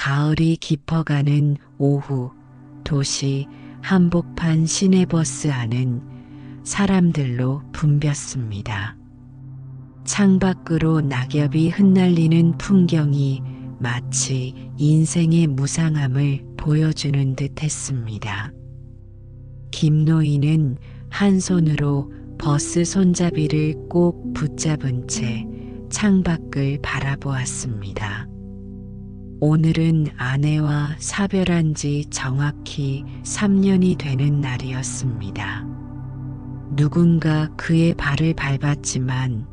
가을이 깊어가는 오후, 도시 한복판 시내버스 안은 사람들로 붐볐습니다. 창밖으로 낙엽이 흩날리는 풍경이 마치 인생의 무상함을 보여주는 듯 했습니다. 김노인은 한 손으로 버스 손잡이를 꼭 붙잡은 채 창밖을 바라보았습니다. 오늘은 아내와 사별한 지 정확히 3년이 되는 날이었습니다. 누군가 그의 발을 밟았지만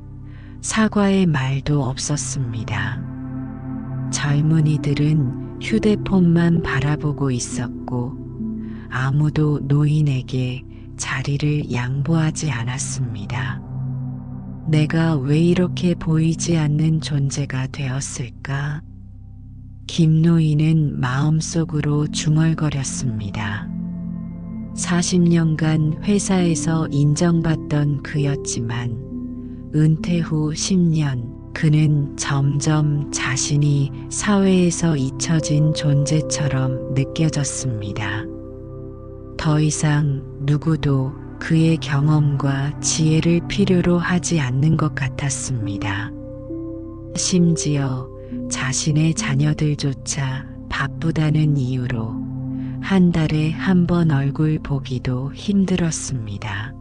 사과의 말도 없었습니다. 젊은이들은 휴대폰만 바라보고 있었고 아무도 노인에게 자리를 양보하지 않았습니다. 내가 왜 이렇게 보이지 않는 존재가 되었을까? 김노인은 마음속으로 중얼거렸습니다. 40년간 회사에서 인정받던 그였지만 은퇴 후 10년 그는 점점 자신이 사회에서 잊혀진 존재처럼 느껴졌습니다. 더 이상 누구도 그의 경험과 지혜를 필요로 하지 않는 것 같았습니다. 심지어 자신의 자녀들조차 바쁘다는 이유로 한 달에 한 번 얼굴 보기도 힘들었습니다.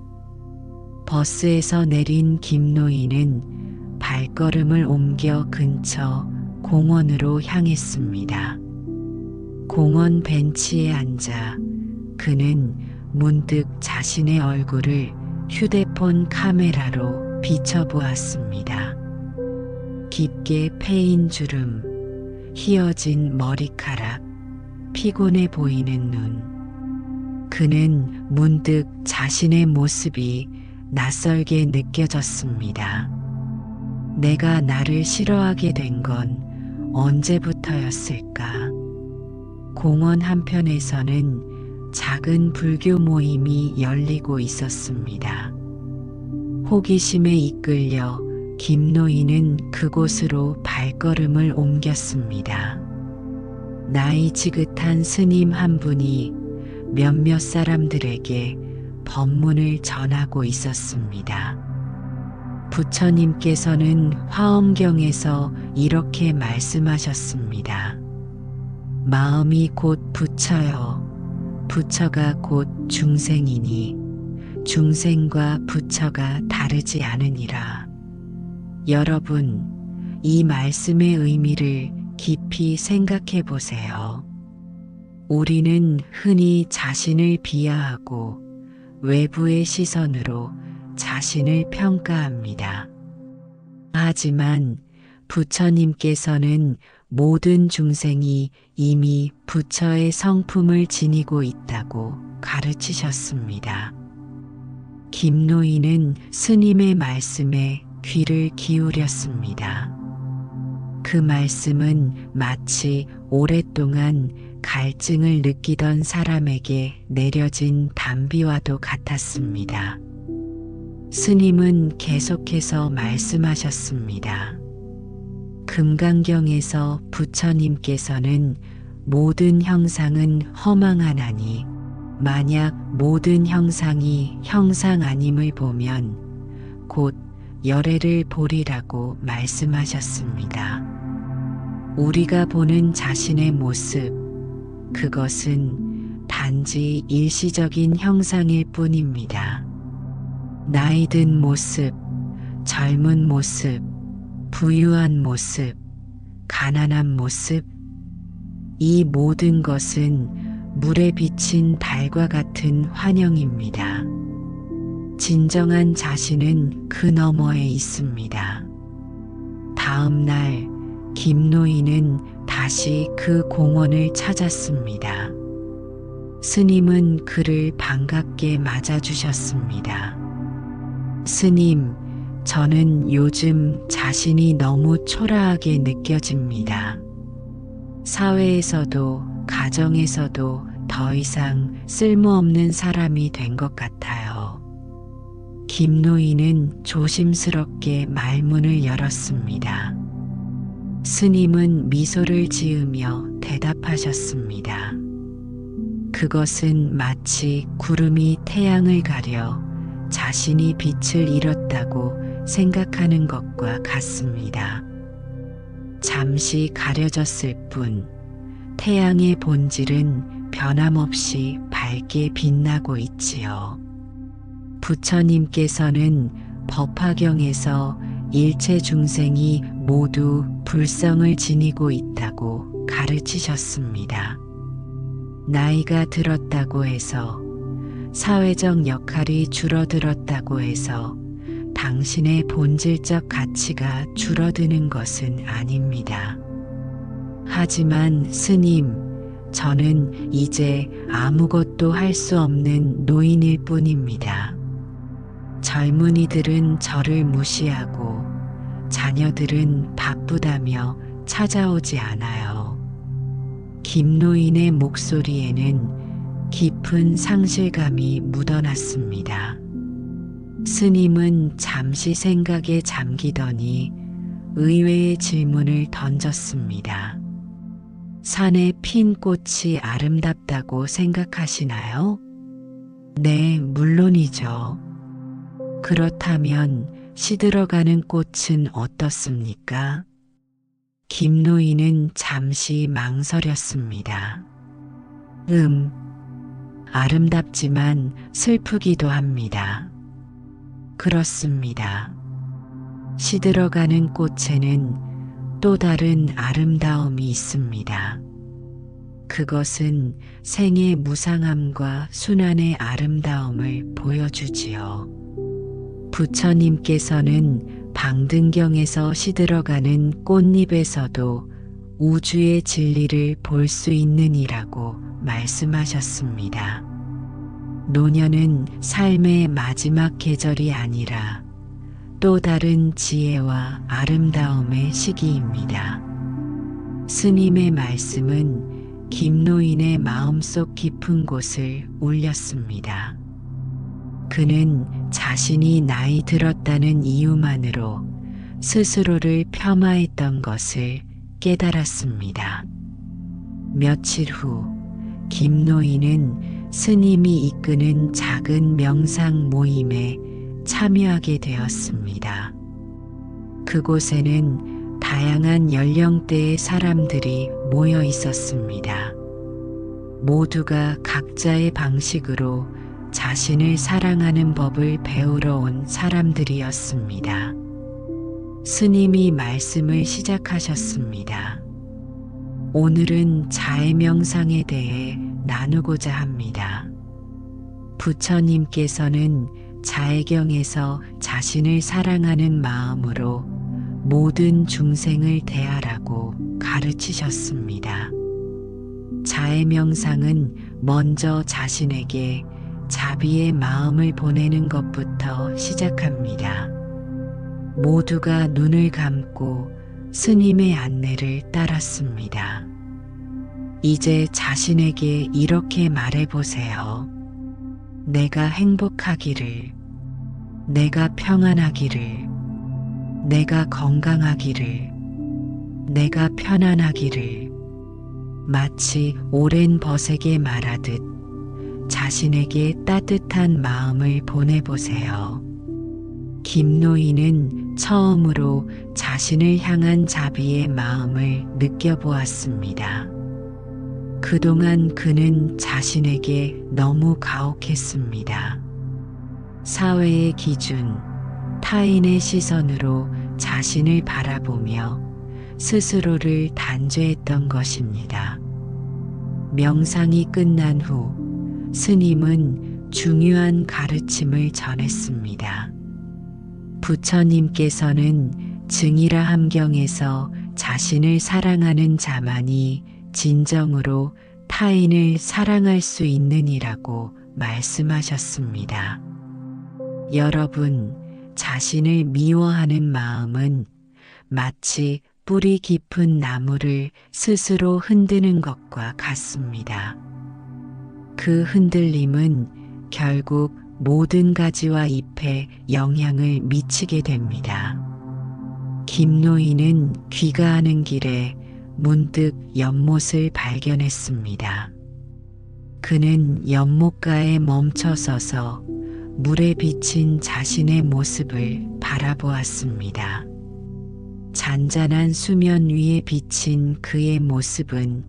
버스에서 내린 김노인은 발걸음을 옮겨 근처 공원으로 향했습니다. 공원 벤치에 앉아 그는 문득 자신의 얼굴을 휴대폰 카메라로 비춰보았습니다. 깊게 패인 주름, 휘어진 머리카락, 피곤해 보이는 눈. 그는 문득 자신의 모습이 낯설게 느껴졌습니다. 내가 나를 싫어하게 된 건 언제부터였을까? 공원 한편에서는 작은 불교 모임이 열리고 있었습니다. 호기심에 이끌려 김노인은 그곳으로 발걸음을 옮겼습니다. 나이 지긋한 스님 한 분이 몇몇 사람들에게 법문을 전하고 있었습니다. 부처님께서는 화엄경에서 이렇게 말씀하셨습니다. 마음이 곧 부처여, 부처가 곧 중생이니 중생과 부처가 다르지 않으니라. 여러분, 이 말씀의 의미를 깊이 생각해 보세요. 우리는 흔히 자신을 비하하고 외부의 시선으로 자신을 평가합니다. 하지만 부처님께서는 모든 중생이 이미 부처의 성품을 지니고 있다고 가르치셨습니다. 김노인은 스님의 말씀에 귀를 기울였습니다. 그 말씀은 마치 오랫동안 갈증을 느끼던 사람에게 내려진 단비와도 같았습니다. 스님은 계속해서 말씀하셨습니다. 금강경에서 부처님께서는 모든 형상은 허망하나니 만약 모든 형상이 형상 아님을 보면 곧 열애를 보리라고 말씀하셨습니다. 우리가 보는 자신의 모습, 그것은 단지 일시적인 형상일 뿐입니다. 나이 든 모습, 젊은 모습, 부유한 모습, 가난한 모습, 이 모든 것은 물에 비친 달과 같은 환영입니다. 진정한 자신은 그 너머에 있습니다. 다음 날 김노인은 다시 그 공원을 찾았습니다. 스님은 그를 반갑게 맞아주셨습니다. 스님, 저는 요즘 자신이 너무 초라하게 느껴집니다. 사회에서도 가정에서도 더 이상 쓸모없는 사람이 된 것 같아요. 김노인은 조심스럽게 말문을 열었습니다. 스님은 미소를 지으며 대답하셨습니다. 그것은 마치 구름이 태양을 가려 자신이 빛을 잃었다고 생각하는 것과 같습니다. 잠시 가려졌을 뿐 태양의 본질은 변함없이 밝게 빛나고 있지요. 부처님께서는 법화경에서 일체 중생이 모두 불성을 지니고 있다고 가르치셨습니다. 나이가 들었다고 해서, 사회적 역할이 줄어들었다고 해서 당신의 본질적 가치가 줄어드는 것은 아닙니다. 하지만 스님, 저는 이제 아무것도 할 수 없는 노인일 뿐입니다. 젊은이들은 저를 무시하고 자녀들은 바쁘다며 찾아오지 않아요. 김노인의 목소리에는 깊은 상실감이 묻어났습니다. 스님은 잠시 생각에 잠기더니 의외의 질문을 던졌습니다. 산에 핀 꽃이 아름답다고 생각하시나요? 네, 물론이죠. 그렇다면 시들어가는 꽃은 어떻습니까? 김노인은 잠시 망설였습니다. 아름답지만 슬프기도 합니다. 그렇습니다. 시들어가는 꽃에는 또 다른 아름다움이 있습니다. 그것은 생의 무상함과 순환의 아름다움을 보여주지요. 부처님께서는 방등경에서 시들어가는 꽃잎에서도 우주의 진리를 볼 수 있느니라고 말씀하셨습니다. 노년은 삶의 마지막 계절이 아니라 또 다른 지혜와 아름다움의 시기입니다. 스님의 말씀은 김노인의 마음속 깊은 곳을 울렸습니다. 그는 자신이 나이 들었다는 이유만으로 스스로를 폄하했던 것을 깨달았습니다. 며칠 후 김노인은 스님이 이끄는 작은 명상 모임에 참여하게 되었습니다. 그곳에는 다양한 연령대의 사람들이 모여 있었습니다. 모두가 각자의 방식으로 자신을 사랑하는 법을 배우러 온 사람들이었습니다. 스님이 말씀을 시작하셨습니다. 오늘은 자해 명상에 대해 나누고자 합니다. 부처님께서는 자해경에서 자신을 사랑하는 마음으로 모든 중생을 대하라고 가르치셨습니다. 자해 명상은 먼저 자신에게 자비의 마음을 보내는 것부터 시작합니다. 모두가 눈을 감고 스님의 안내를 따랐습니다. 이제 자신에게 이렇게 말해보세요. 내가 행복하기를, 내가 평안하기를, 내가 건강하기를, 내가 편안하기를, 마치 오랜 벗에게 말하듯 자신에게 따뜻한 마음을 보내보세요. 김노인은 처음으로 자신을 향한 자비의 마음을 느껴보았습니다. 그동안 그는 자신에게 너무 가혹했습니다. 사회의 기준, 타인의 시선으로 자신을 바라보며 스스로를 단죄했던 것입니다. 명상이 끝난 후 스님은 중요한 가르침을 전했습니다. 부처님께서는 증이라 함경에서 자신을 사랑하는 자만이 진정으로 타인을 사랑할 수 있느니라고 말씀하셨습니다. 여러분, 자신을 미워하는 마음은 마치 뿌리 깊은 나무를 스스로 흔드는 것과 같습니다. 그 흔들림은 결국 모든 가지와 잎에 영향을 미치게 됩니다. 김노인은 귀가하는 길에 문득 연못을 발견했습니다. 그는 연못가에 멈춰서서 물에 비친 자신의 모습을 바라보았습니다. 잔잔한 수면 위에 비친 그의 모습은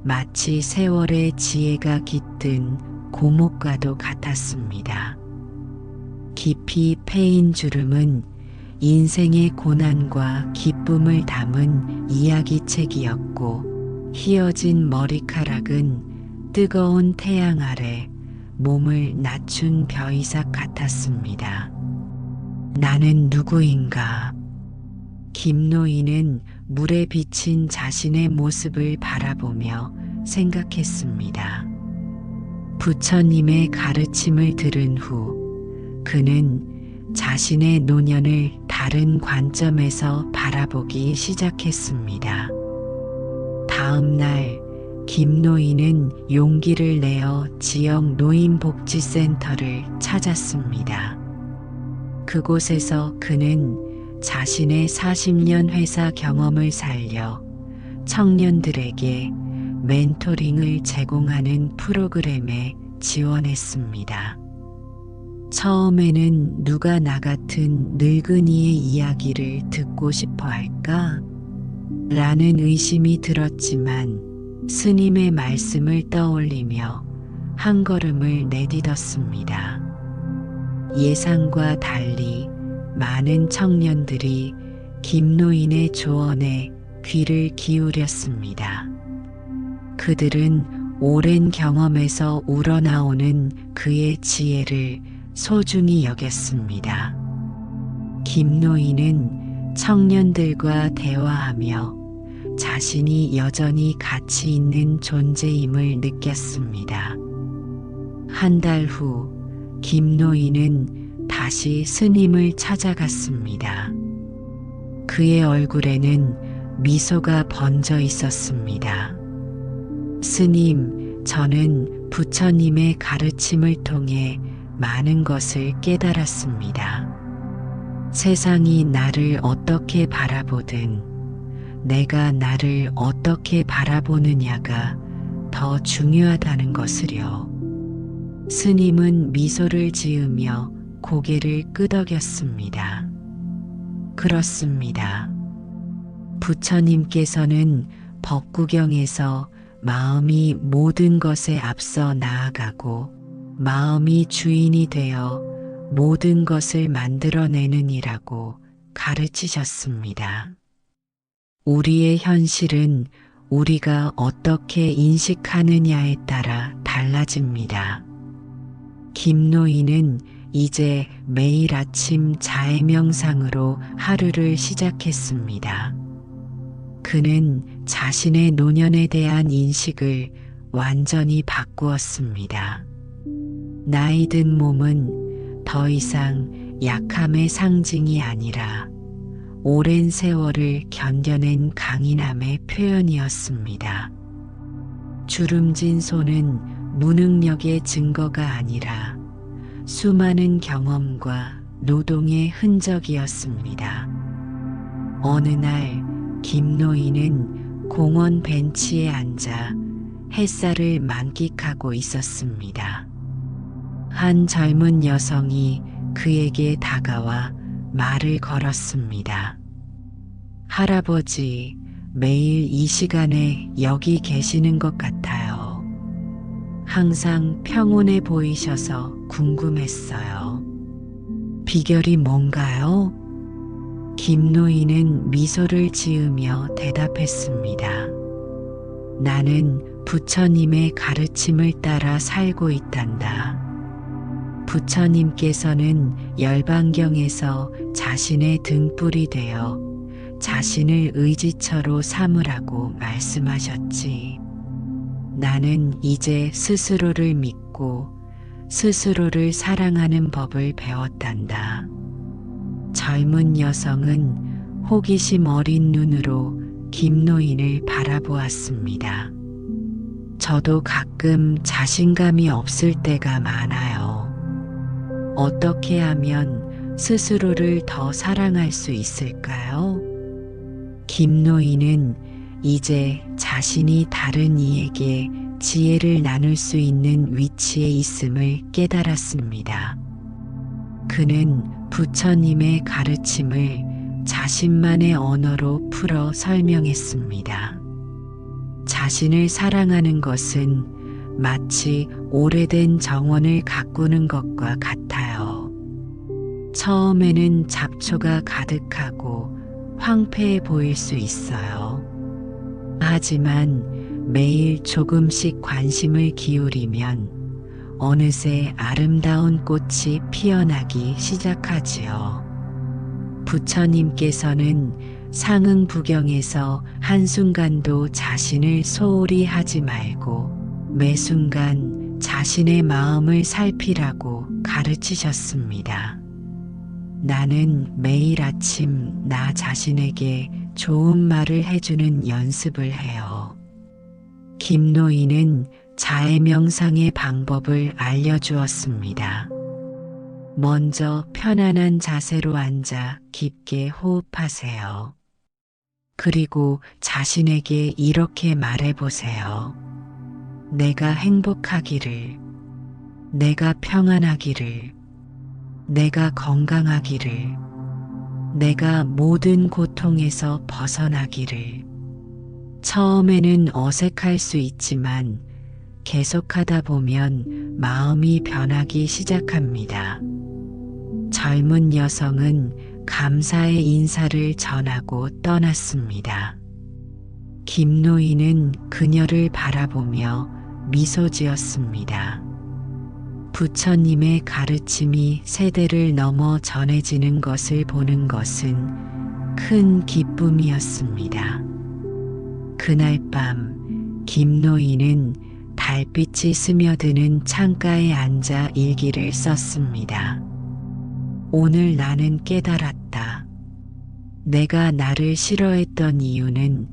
마치 세월의 지혜가 깃든 고목과도 같았습니다. 깊이 패인 주름은 인생의 고난과 기쁨을 담은 이야기책이었고, 휘어진 머리카락은 뜨거운 태양 아래 몸을 낮춘 벼이삭 같았습니다. 나는 누구인가? 김노인은 물에 비친 자신의 모습을 바라보며 생각했습니다. 부처님의 가르침을 들은 후 그는 자신의 노년을 다른 관점에서 바라보기 시작했습니다. 다음 날 김노인은 용기를 내어 지역 노인복지센터를 찾았습니다. 그곳에서 그는 자신의 40년 회사 경험을 살려 청년들에게 멘토링을 제공하는 프로그램에 지원했습니다. 처음에는 누가 나 같은 늙은이의 이야기를 듣고 싶어 할까? 라는 의심이 들었지만 스님의 말씀을 떠올리며 한 걸음을 내딛었습니다. 예상과 달리 많은 청년들이 김노인의 조언에 귀를 기울였습니다. 그들은 오랜 경험에서 우러나오는 그의 지혜를 소중히 여겼습니다. 김노인은 청년들과 대화하며 자신이 여전히 가치 있는 존재임을 느꼈습니다. 한 달 후 김노인은 다시 스님을 찾아갔습니다. 그의 얼굴에는 미소가 번져 있었습니다. 스님, 저는 부처님의 가르침을 통해 많은 것을 깨달았습니다. 세상이 나를 어떻게 바라보든 내가 나를 어떻게 바라보느냐가 더 중요하다는 것을요. 스님은 미소를 지으며 고개를 끄덕였습니다. 그렇습니다. 부처님께서는 법구경에서 마음이 모든 것에 앞서 나아가고 마음이 주인이 되어 모든 것을 만들어내느니라고 가르치셨습니다. 우리의 현실은 우리가 어떻게 인식하느냐에 따라 달라집니다. 김노인은 이제 매일 아침 자해명상으로 하루를 시작했습니다. 그는 자신의 노년에 대한 인식을 완전히 바꾸었습니다. 나이 든 몸은 더 이상 약함의 상징이 아니라 오랜 세월을 견뎌낸 강인함의 표현이었습니다. 주름진 손은 무능력의 증거가 아니라 수많은 경험과 노동의 흔적이었습니다. 어느 날 김노인은 공원 벤치에 앉아 햇살을 만끽하고 있었습니다. 한 젊은 여성이 그에게 다가와 말을 걸었습니다. 할아버지, 매일 이 시간에 여기 계시는 것 같아요. 항상 평온해 보이셔서 궁금했어요. 비결이 뭔가요? 김노인은 미소를 지으며 대답했습니다. 나는 부처님의 가르침을 따라 살고 있단다. 부처님께서는 열반경에서 자신의 등불이 되어 자신을 의지처로 삼으라고 말씀하셨지. 나는 이제 스스로를 믿고 스스로를 사랑하는 법을 배웠단다. 젊은 여성은 호기심 어린 눈으로 김노인을 바라보았습니다. 저도 가끔 자신감이 없을 때가 많아요. 어떻게 하면 스스로를 더 사랑할 수 있을까요? 김노인은 이제 자신이 다른 이에게 지혜를 나눌 수 있는 위치에 있음을 깨달았습니다. 그는 부처님의 가르침을 자신만의 언어로 풀어 설명했습니다. 자신을 사랑하는 것은 마치 오래된 정원을 가꾸는 것과 같아요. 처음에는 잡초가 가득하고 황폐해 보일 수 있어요. 하지만 매일 조금씩 관심을 기울이면 어느새 아름다운 꽃이 피어나기 시작하지요. 부처님께서는 상응부경에서 한순간도 자신을 소홀히 하지 말고 매 순간 자신의 마음을 살피라고 가르치셨습니다. 나는 매일 아침 나 자신에게 좋은 말을 해주는 연습을 해요. 김노인은 자해 명상의 방법을 알려주었습니다. 먼저 편안한 자세로 앉아 깊게 호흡하세요. 그리고 자신에게 이렇게 말해보세요. 내가 행복하기를, 내가 평안하기를, 내가 건강하기를, 내가 모든 고통에서 벗어나기를. 처음에는 어색할 수 있지만 계속하다 보면 마음이 변하기 시작합니다. 젊은 여성은 감사의 인사를 전하고 떠났습니다. 김노인은 그녀를 바라보며 미소 지었습니다. 부처님의 가르침이 세대를 넘어 전해지는 것을 보는 것은 큰 기쁨이었습니다. 그날 밤 김노인은 달빛이 스며드는 창가에 앉아 일기를 썼습니다. 오늘 나는 깨달았다. 내가 나를 싫어했던 이유는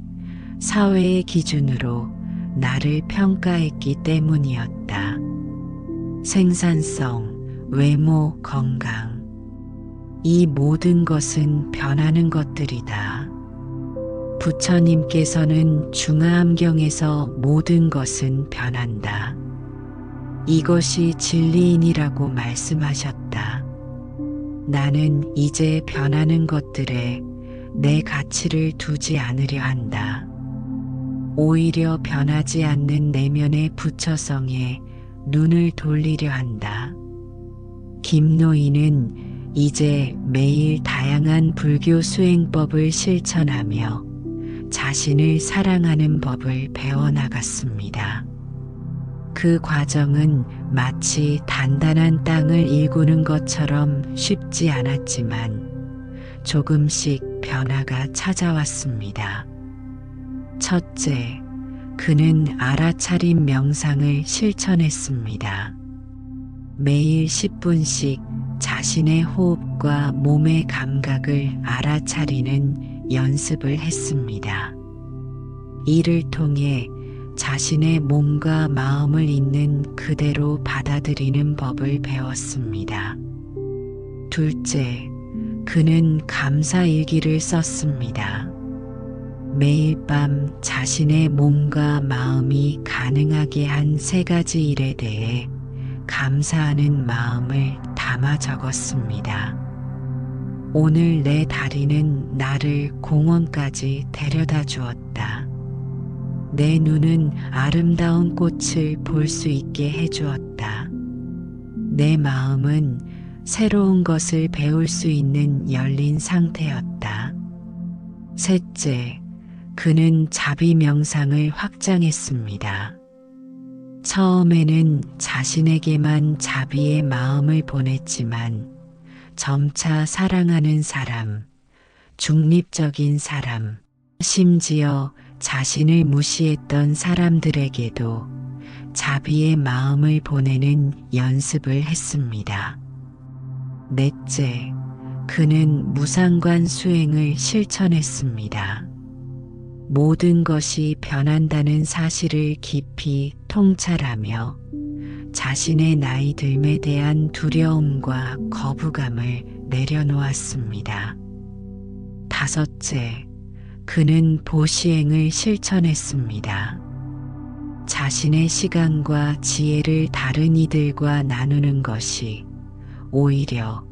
사회의 기준으로 나를 평가했기 때문이었다. 생산성, 외모, 건강. 이 모든 것은 변하는 것들이다. 부처님께서는 중화암경에서 모든 것은 변한다. 이것이 진리인이라고 말씀하셨다. 나는 이제 변하는 것들에 내 가치를 두지 않으려 한다. 오히려 변하지 않는 내면의 부처성에 눈을 돌리려 한다. 김노인은 이제 매일 다양한 불교 수행법을 실천하며 자신을 사랑하는 법을 배워나갔습니다. 그 과정은 마치 단단한 땅을 일구는 것처럼 쉽지 않았지만 조금씩 변화가 찾아왔습니다. 첫째, 그는 알아차림 명상을 실천했습니다. 매일 10분씩 자신의 호흡과 몸의 감각을 알아차리는 연습을 했습니다. 이를 통해 자신의 몸과 마음을 있는 그대로 받아들이는 법을 배웠습니다. 둘째, 그는 감사일기를 썼습니다. 매일 밤 자신의 몸과 마음이 가능하게 한 3가지 일에 대해 감사하는 마음을 담아 적었습니다. 오늘 내 다리는 나를 공원까지 데려다 주었다. 내 눈은 아름다운 꽃을 볼 수 있게 해주었다. 내 마음은 새로운 것을 배울 수 있는 열린 상태였다. 셋째, 그는 자비 명상을 확장했습니다. 처음에는 자신에게만 자비의 마음을 보냈지만 점차 사랑하는 사람, 중립적인 사람, 심지어 자신을 무시했던 사람들에게도 자비의 마음을 보내는 연습을 했습니다. 넷째, 그는 무상관 수행을 실천했습니다. 모든 것이 변한다는 사실을 깊이 통찰하며 자신의 나이 듦에 대한 두려움과 거부감을 내려놓았습니다. 다섯째, 그는 보시행을 실천했습니다. 자신의 시간과 지혜를 다른 이들과 나누는 것이 오히려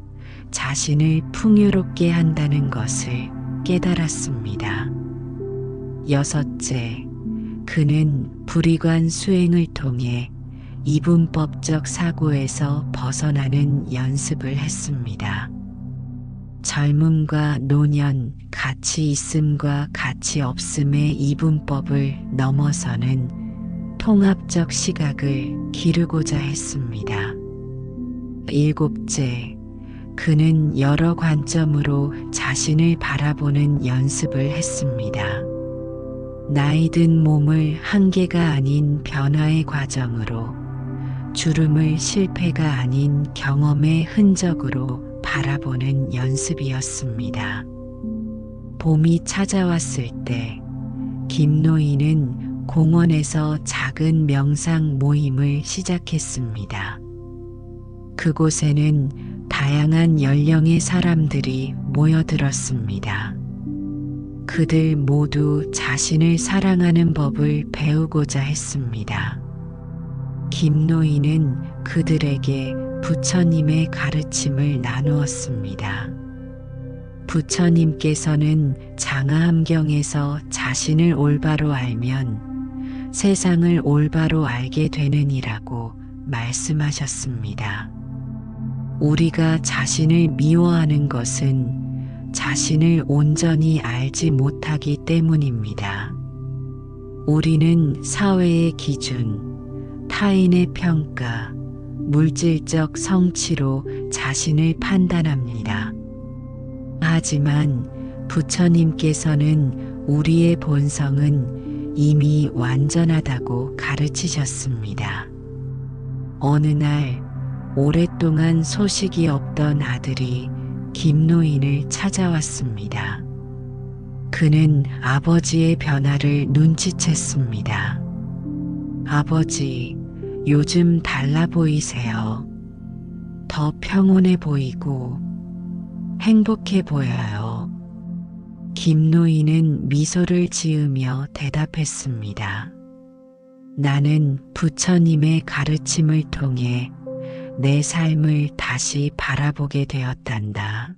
자신을 풍요롭게 한다는 것을 깨달았습니다. 여섯째, 그는 불이관 수행을 통해 이분법적 사고에서 벗어나는 연습을 했습니다. 젊음과 노년, 가치 있음과 가치 없음의 이분법을 넘어서는 통합적 시각을 기르고자 했습니다. 일곱째, 그는 여러 관점으로 자신을 바라보는 연습을 했습니다. 나이 든 몸을 한계가 아닌 변화의 과정으로, 주름을 실패가 아닌 경험의 흔적으로 바라보는 연습이었습니다. 봄이 찾아왔을 때 김노인은 공원에서 작은 명상 모임을 시작했습니다. 그곳에는 다양한 연령의 사람들이 모여들었습니다. 그들 모두 자신을 사랑하는 법을 배우고자 했습니다. 김노인은 그들에게 부처님의 가르침을 나누었습니다. 부처님께서는 장하함경에서 자신을 올바로 알면 세상을 올바로 알게 되느니라고 말씀하셨습니다. 우리가 자신을 미워하는 것은 자신을 온전히 알지 못하기 때문입니다. 우리는 사회의 기준, 타인의 평가, 물질적 성취로 자신을 판단합니다. 하지만 부처님께서는 우리의 본성은 이미 완전하다고 가르치셨습니다. 어느 날 오랫동안 소식이 없던 아들이 김노인을 찾아왔습니다. 그는 아버지의 변화를 눈치챘습니다. 아버지, 요즘 달라 보이세요. 더 평온해 보이고 행복해 보여요. 김노인은 미소를 지으며 대답했습니다. 나는 부처님의 가르침을 통해 내 삶을 다시 바라보게 되었단다.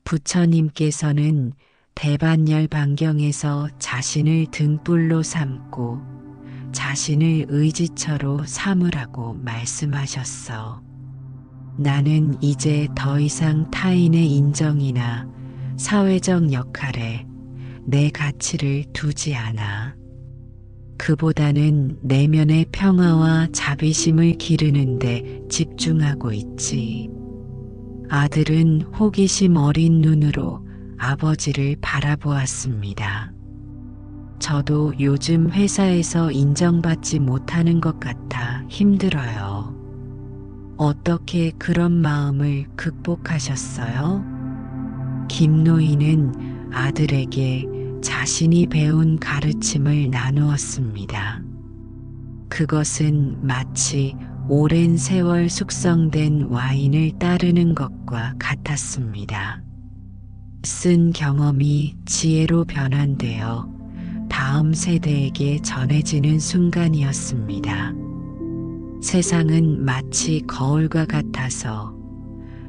부처님께서는 대반열반경에서 자신을 등불로 삼고 자신을 의지처로 삼으라고 말씀하셨어. 나는 이제 더 이상 타인의 인정이나 사회적 역할에 내 가치를 두지 않아. 그보다는 내면의 평화와 자비심을 기르는 데 집중하고 있지. 아들은 호기심 어린 눈으로 아버지를 바라보았습니다. 저도 요즘 회사에서 인정받지 못하는 것 같아 힘들어요. 어떻게 그런 마음을 극복하셨어요? 김노인은 아들에게 자신이 배운 가르침을 나누었습니다. 그것은 마치 오랜 세월 숙성된 와인을 따르는 것과 같았습니다. 쓴 경험이 지혜로 변환되어 다음 세대에게 전해지는 순간이었습니다. 세상은 마치 거울과 같아서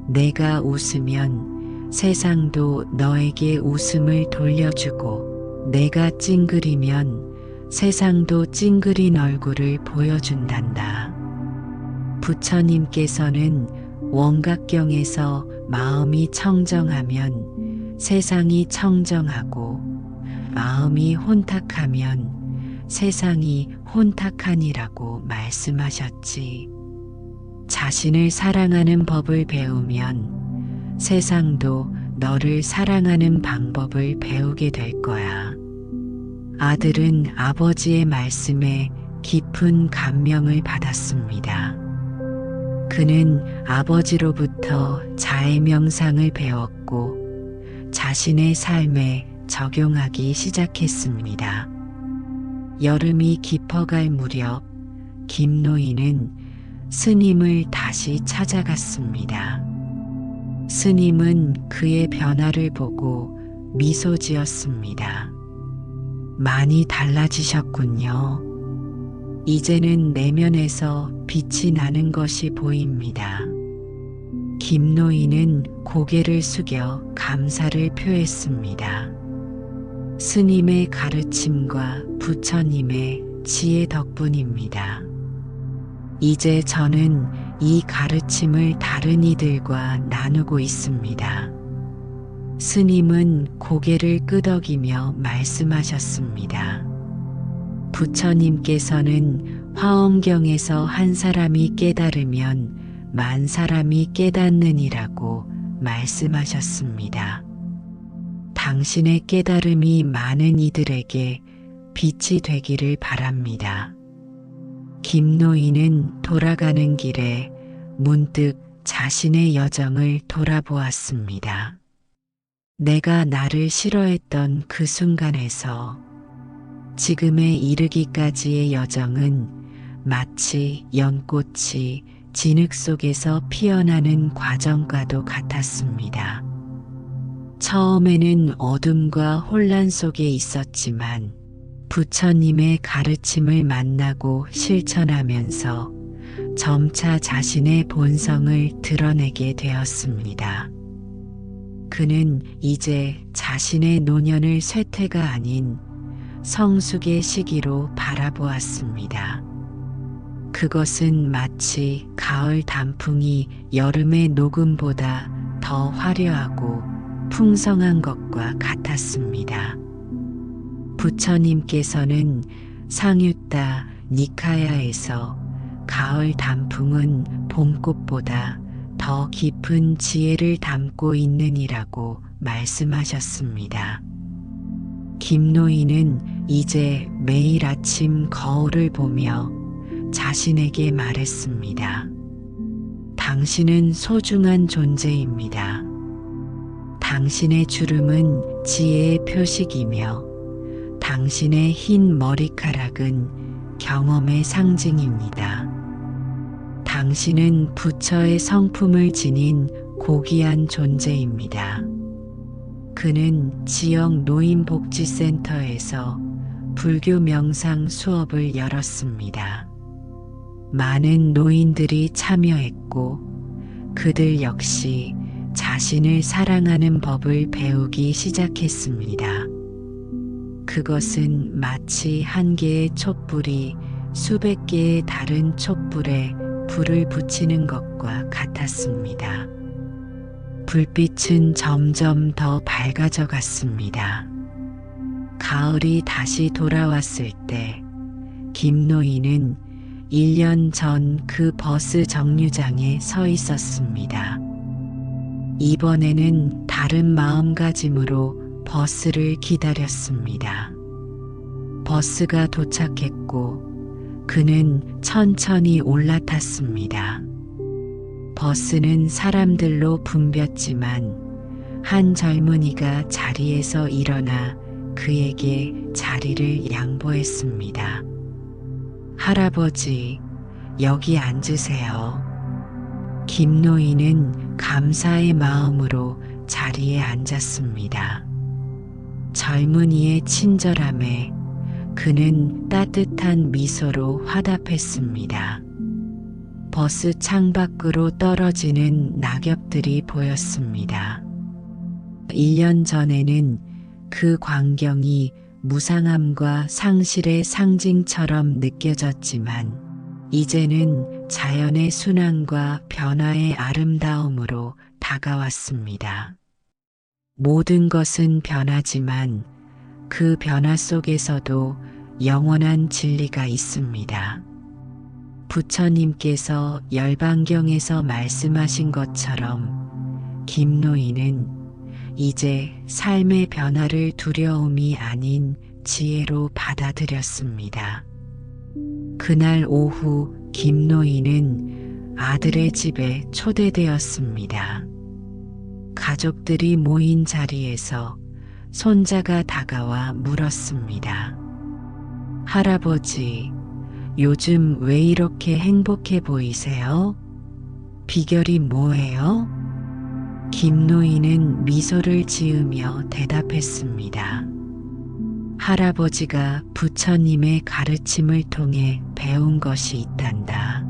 내가 웃으면 세상도 너에게 웃음을 돌려주고 내가 찡그리면 세상도 찡그린 얼굴을 보여준단다. 부처님께서는 원각경에서 마음이 청정하면 세상이 청정하고 마음이 혼탁하면 세상이 혼탁하니라고 말씀하셨지. 자신을 사랑하는 법을 배우면 세상도 너를 사랑하는 방법을 배우게 될 거야. 아들은 아버지의 말씀에 깊은 감명을 받았습니다. 그는 아버지로부터 자해 명상을 배웠고 자신의 삶에 적용하기 시작했습니다. 여름이 깊어갈 무렵 김노인은 스님을 다시 찾아갔습니다. 스님은 그의 변화를 보고 미소 지었습니다. 많이 달라지셨군요. 이제는 내면에서 빛이 나는 것이 보입니다. 김 노인은 고개를 숙여 감사를 표했습니다. 스님의 가르침과 부처님의 지혜 덕분입니다. 이제 저는 이 가르침을 다른 이들과 나누고 있습니다. 스님은 고개를 끄덕이며 말씀하셨습니다. 부처님께서는 화엄경에서 한 사람이 깨달으면 만 사람이 깨닫느니라고 말씀하셨습니다. 당신의 깨달음이 많은 이들에게 빛이 되기를 바랍니다. 김 노인은 돌아가는 길에 문득 자신의 여정을 돌아보았습니다. 내가 나를 싫어했던 그 순간에서 지금에 이르기까지의 여정은 마치 연꽃이 진흙 속에서 피어나는 과정과도 같았습니다. 처음에는 어둠과 혼란 속에 있었지만 부처님의 가르침을 만나고 실천하면서 점차 자신의 본성을 드러내게 되었습니다. 그는 이제 자신의 노년을 쇠퇴가 아닌 성숙의 시기로 바라보았습니다. 그것은 마치 가을 단풍이 여름의 녹음보다 더 화려하고 풍성한 것과 같았습니다. 부처님께서는 상유tta 니카야에서 가을 단풍은 봄꽃보다 더 깊은 지혜를 담고 있느니라고 말씀하셨습니다. 김 노인은 이제 매일 아침 거울을 보며 자신에게 말했습니다. 당신은 소중한 존재입니다. 당신의 주름은 지혜의 표식이며 당신의 흰 머리카락은 경험의 상징입니다. 당신은 부처의 성품을 지닌 고귀한 존재입니다. 그는 지역 노인복지센터에서 불교 명상 수업을 열었습니다. 많은 노인들이 참여했고 그들 역시 자신을 사랑하는 법을 배우기 시작했습니다. 그것은 마치 한 개의 촛불이 수백 개의 다른 촛불에 불을 붙이는 것과 같았습니다. 불빛은 점점 더 밝아져 갔습니다. 가을이 다시 돌아왔을 때 김 노인은 1년 전 그 버스 정류장에 서 있었습니다. 이번에는 다른 마음가짐으로 버스를 기다렸습니다. 버스가 도착했고 그는 천천히 올라탔습니다. 버스는 사람들로 붐볐지만 한 젊은이가 자리에서 일어나 그에게 자리를 양보했습니다. 할아버지, 여기 앉으세요. 김 노인은 감사의 마음으로 자리에 앉았습니다. 젊은이의 친절함에 그는 따뜻한 미소로 화답했습니다. 버스 창밖으로 떨어지는 낙엽들이 보였습니다. 1년 전에는 그 광경이 무상함과 상실의 상징처럼 느껴졌지만 이제는 자연의 순환과 변화의 아름다움으로 다가왔습니다. 모든 것은 변하지만 그 변화 속에서도 영원한 진리가 있습니다. 부처님께서 열반경에서 말씀하신 것처럼 김 노인은 이제 삶의 변화를 두려움이 아닌 지혜로 받아들였습니다. 그날 오후 김 노인은 아들의 집에 초대되었습니다. 가족들이 모인 자리에서 손자가 다가와 물었습니다. 할아버지, 요즘 왜 이렇게 행복해 보이세요? 비결이 뭐예요? 김노인은 미소를 지으며 대답했습니다. 할아버지가 부처님의 가르침을 통해 배운 것이 있단다.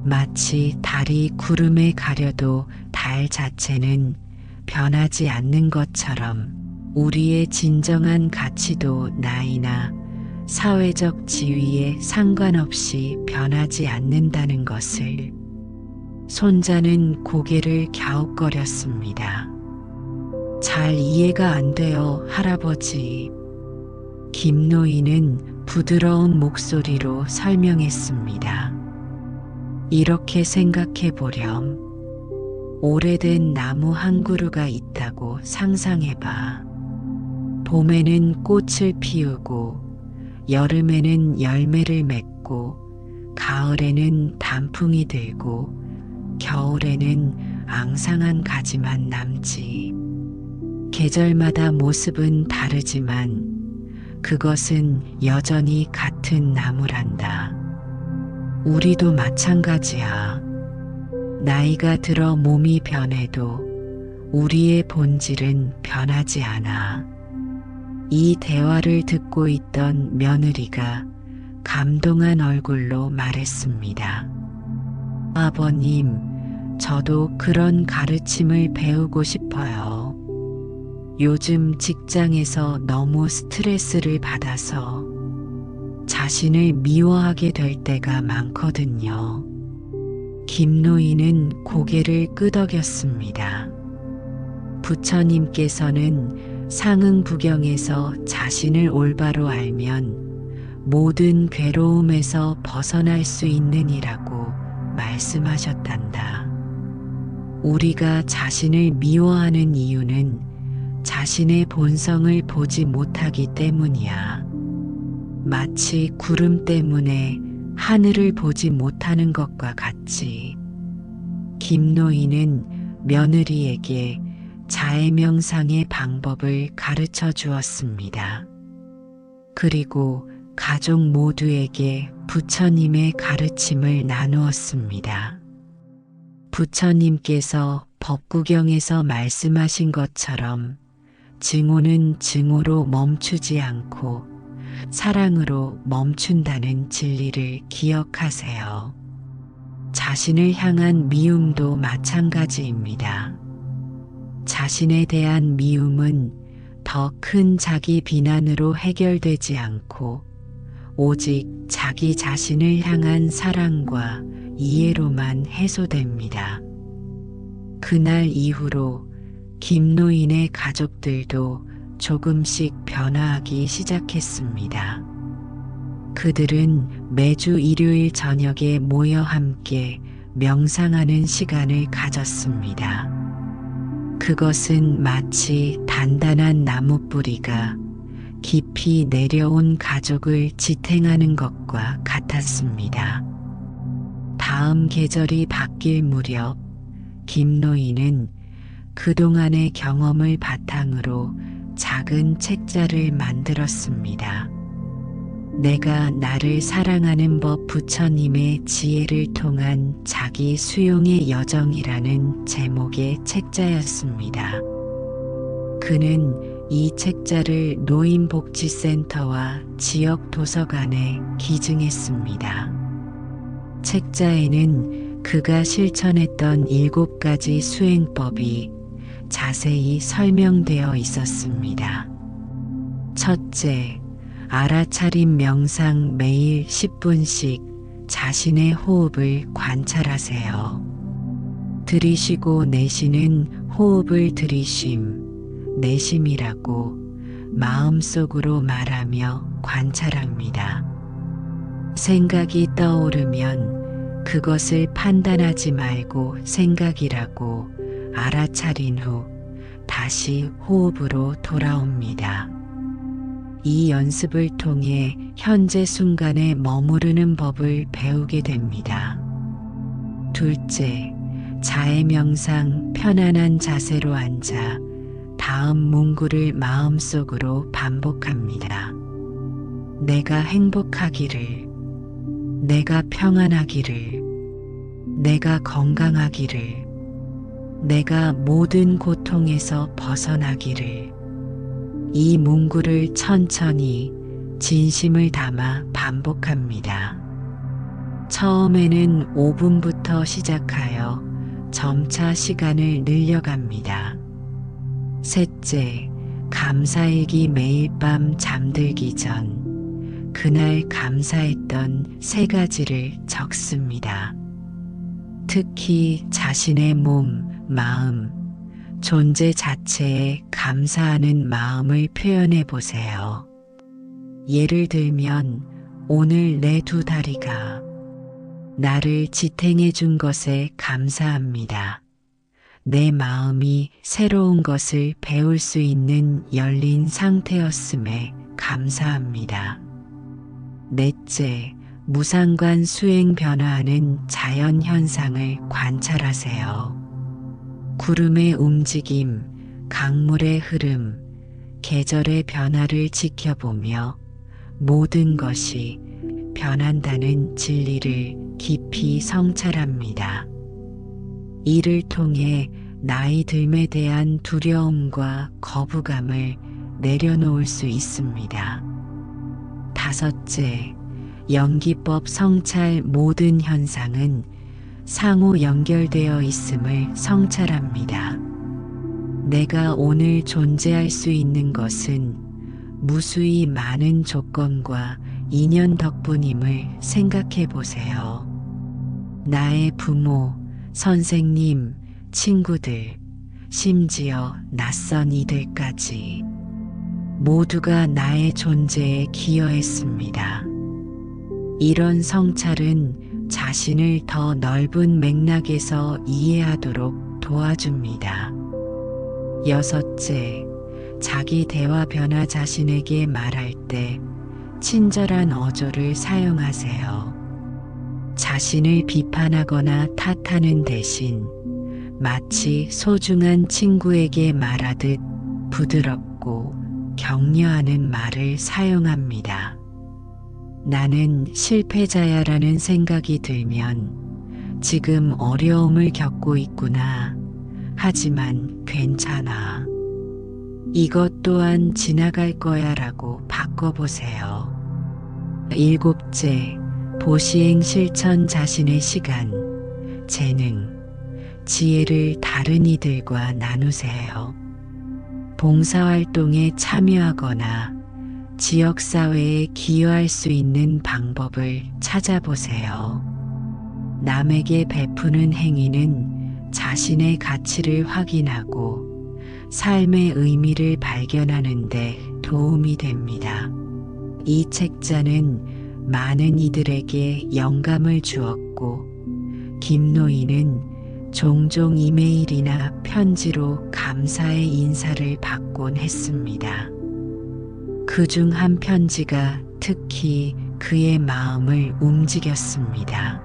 마치 달이 구름에 가려도 달 자체는 변하지 않는 것처럼 우리의 진정한 가치도 나이나 사회적 지위에 상관없이 변하지 않는다는 것을. 손자는 고개를 갸웃거렸습니다. 잘 이해가 안 돼요, 할아버지. 김노인은 부드러운 목소리로 설명했습니다. 이렇게 생각해 보렴. 오래된 나무 한 그루가 있다고 상상해봐. 봄에는 꽃을 피우고, 여름에는 열매를 맺고, 가을에는 단풍이 들고, 겨울에는 앙상한 가지만 남지. 계절마다 모습은 다르지만 그것은 여전히 같은 나무란다. 우리도 마찬가지야. 나이가 들어 몸이 변해도 우리의 본질은 변하지 않아. 이 대화를 듣고 있던 며느리가 감동한 얼굴로 말했습니다. 아버님, 저도 그런 가르침을 배우고 싶어요. 요즘 직장에서 너무 스트레스를 받아서 자신을 미워하게 될 때가 많거든요. 김노인은 고개를 끄덕였습니다. 부처님께서는 상응부경에서 자신을 올바로 알면 모든 괴로움에서 벗어날 수 있느니라고 말씀하셨단다. 우리가 자신을 미워하는 이유는 자신의 본성을 보지 못하기 때문이야. 마치 구름 때문에 하늘을 보지 못하는 것과 같지. 김노인은 며느리에게 자해명상의 방법을 가르쳐 주었습니다. 그리고 가족 모두에게 부처님의 가르침을 나누었습니다. 부처님께서 법구경에서 말씀하신 것처럼 증오는 증오로 멈추지 않고 사랑으로 멈춘다는 진리를 기억하세요. 자신을 향한 미움도 마찬가지입니다. 자신에 대한 미움은 더 큰 자기 비난으로 해결되지 않고 오직 자기 자신을 향한 사랑과 이해로만 해소됩니다. 그날 이후로 김노인의 가족들도 조금씩 변화하기 시작했습니다. 그들은 매주 일요일 저녁에 모여 함께 명상하는 시간을 가졌습니다. 그것은 마치 단단한 나무뿌리가 깊이 내려온 가족을 지탱하는 것과 같았습니다. 다음 계절이 바뀔 무렵 김노인은 그동안의 경험을 바탕으로 작은 책자를 만들었습니다. 내가 나를 사랑하는 법 부처님의 지혜를 통한 자기 수용의 여정이라는 제목의 책자였습니다. 그는 이 책자를 노인복지센터와 지역 도서관에 기증했습니다. 책자에는 그가 실천했던 7가지 수행법이 자세히 설명되어 있었습니다. 첫째, 알아차림 명상 매일 10분씩 자신의 호흡을 관찰하세요. 들이쉬고 내쉬는 호흡을 들이쉼, 내쉼이라고 마음속으로 말하며 관찰합니다. 생각이 떠오르면 그것을 판단하지 말고 생각이라고 알아차린 후 다시 호흡으로 돌아옵니다. 이 연습을 통해 현재 순간에 머무르는 법을 배우게 됩니다. 둘째, 자해명상 편안한 자세로 앉아 다음 문구를 마음속으로 반복합니다. 내가 행복하기를, 내가 평안하기를, 내가 건강하기를, 내가 모든 고통에서 벗어나기를. 이 문구를 천천히 진심을 담아 반복합니다. 처음에는 5분부터 시작하여 점차 시간을 늘려갑니다. 셋째, 감사일기. 매일 밤 잠들기 전 그날 감사했던 3가지를 적습니다. 특히 자신의 몸, 마음, 존재 자체에 감사하는 마음을 표현해 보세요. 예를 들면 오늘 내 2다리가 나를 지탱해 준 것에 감사합니다. 내 마음이 새로운 것을 배울 수 있는 열린 상태였음에 감사합니다. 넷째, 무상관 수행. 변화하는 자연 현상을 관찰하세요. 구름의 움직임, 강물의 흐름, 계절의 변화를 지켜보며 모든 것이 변한다는 진리를 깊이 성찰합니다. 이를 통해 나이 듦에 대한 두려움과 거부감을 내려놓을 수 있습니다. 다섯째, 연기법 성찰. 모든 현상은 상호 연결되어 있음을 성찰합니다. 내가 오늘 존재할 수 있는 것은 무수히 많은 조건과 인연 덕분임을 생각해 보세요. 나의 부모, 선생님, 친구들, 심지어 낯선 이들까지 모두가 나의 존재에 기여했습니다. 이런 성찰은 자신을 더 넓은 맥락에서 이해하도록 도와줍니다. 여섯째, 자기 대화 변화. 자신에게 말할 때 친절한 어조를 사용하세요. 자신을 비판하거나 탓하는 대신 마치 소중한 친구에게 말하듯 부드럽고 격려하는 말을 사용합니다. 나는 실패자야라는 생각이 들면 지금 어려움을 겪고 있구나. 하지만 괜찮아. 이것 또한 지나갈 거야 라고 바꿔보세요. 일곱째, 보시행 실천. 자신의 시간, 재능, 지혜를 다른 이들과 나누세요. 봉사활동에 참여하거나 지역사회에 기여할 수 있는 방법을 찾아보세요. 남에게 베푸는 행위는 자신의 가치를 확인하고 삶의 의미를 발견하는 데 도움이 됩니다. 이 책자는 많은 이들에게 영감을 주었고, 김노인은 종종 이메일이나 편지로 감사의 인사를 받곤 했습니다. 그중 한 편지가 특히 그의 마음을 움직였습니다.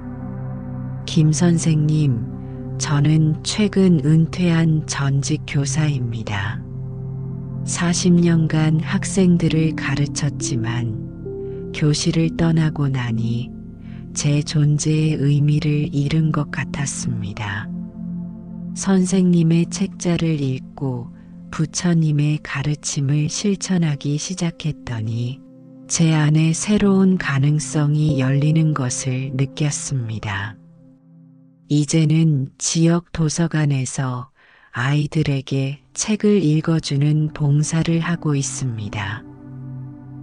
김 선생님, 저는 최근 은퇴한 전직 교사입니다. 40년간 학생들을 가르쳤지만 교실을 떠나고 나니 제 존재의 의미를 잃은 것 같았습니다. 선생님의 책자를 읽고 부처님의 가르침을 실천하기 시작했더니 제 안에 새로운 가능성이 열리는 것을 느꼈습니다. 이제는 지역 도서관에서 아이들에게 책을 읽어주는 봉사를 하고 있습니다.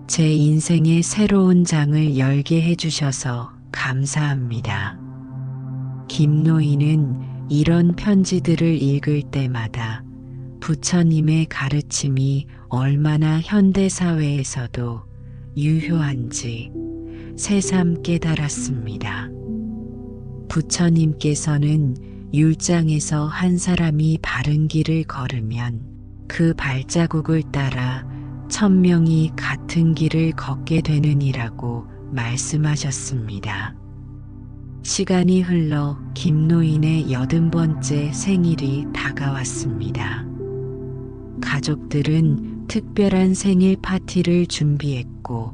제 인생의 새로운 장을 열게 해주셔서 감사합니다. 김노인은 이런 편지들을 읽을 때마다 부처님의 가르침이 얼마나 현대사회에서도 유효한지 새삼 깨달았습니다. 부처님께서는 율장에서 한 사람이 바른 길을 걸으면 그 발자국을 따라 1000명이 같은 길을 걷게 되느니라고 말씀하셨습니다. 시간이 흘러 김노인의 80번째 생일이 다가왔습니다. 가족들은 특별한 생일 파티를 준비했고,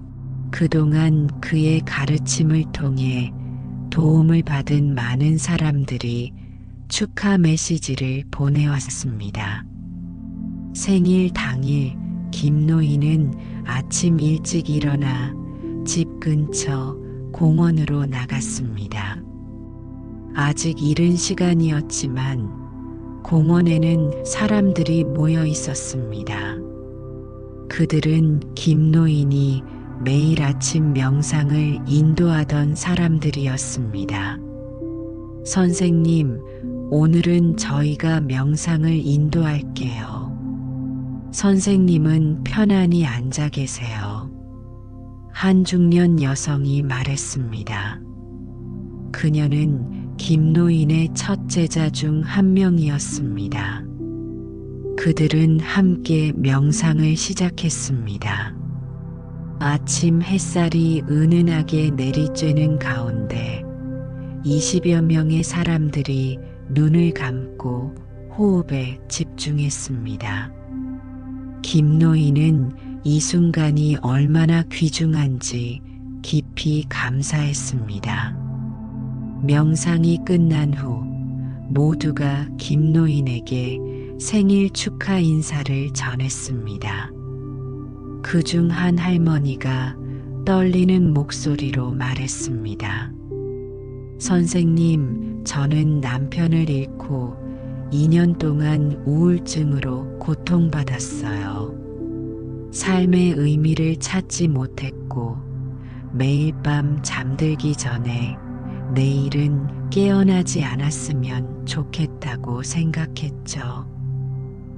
그동안 그의 가르침을 통해 도움을 받은 많은 사람들이 축하 메시지를 보내왔습니다. 생일 당일 김 노인은 아침 일찍 일어나 집 근처 공원으로 나갔습니다. 아직 이른 시간이었지만 공원에는 사람들이 모여 있었습니다. 그들은 김 노인이 매일 아침 명상을 인도하던 사람들이었습니다. 선생님, 오늘은 저희가 명상을 인도할게요. 선생님은 편안히 앉아 계세요. 한 중년 여성이 말했습니다. 그녀는 김 노인의 첫 제자 중 한 명이었습니다. 그들은 함께 명상을 시작했습니다. 아침 햇살이 은은하게 내리쬐는 가운데 20여 명의 사람들이 눈을 감고 호흡에 집중했습니다. 김 노인은 이 순간이 얼마나 귀중한지 깊이 감사했습니다. 명상이 끝난 후 모두가 김 노인에게 생일 축하 인사를 전했습니다. 그중 한 할머니가 떨리는 목소리로 말했습니다. 선생님, 저는 남편을 잃고 2년 동안 우울증으로 고통받았어요. 삶의 의미를 찾지 못했고 매일 밤 잠들기 전에 내일은 깨어나지 않았으면 좋겠다고 생각했죠.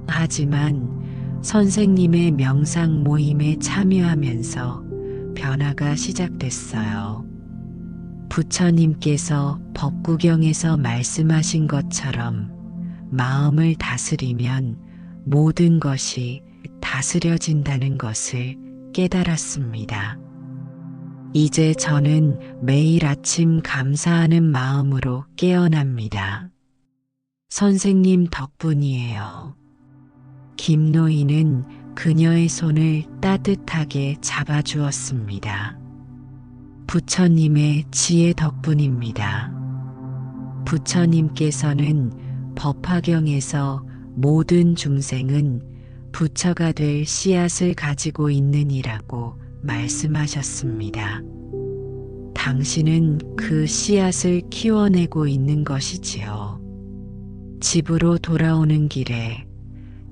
하지만 선생님의 명상 모임에 참여하면서 변화가 시작됐어요. 부처님께서 법구경에서 말씀하신 것처럼 마음을 다스리면 모든 것이 다스려진다는 것을 깨달았습니다. 이제 저는 매일 아침 감사하는 마음으로 깨어납니다. 선생님 덕분이에요. 김 노인은 그녀의 손을 따뜻하게 잡아주었습니다. 부처님의 지혜 덕분입니다. 부처님께서는 법화경에서 모든 중생은 부처가 될 씨앗을 가지고 있느니라고 말씀하셨습니다. 당신은 그 씨앗을 키워내고 있는 것이지요. 집으로 돌아오는 길에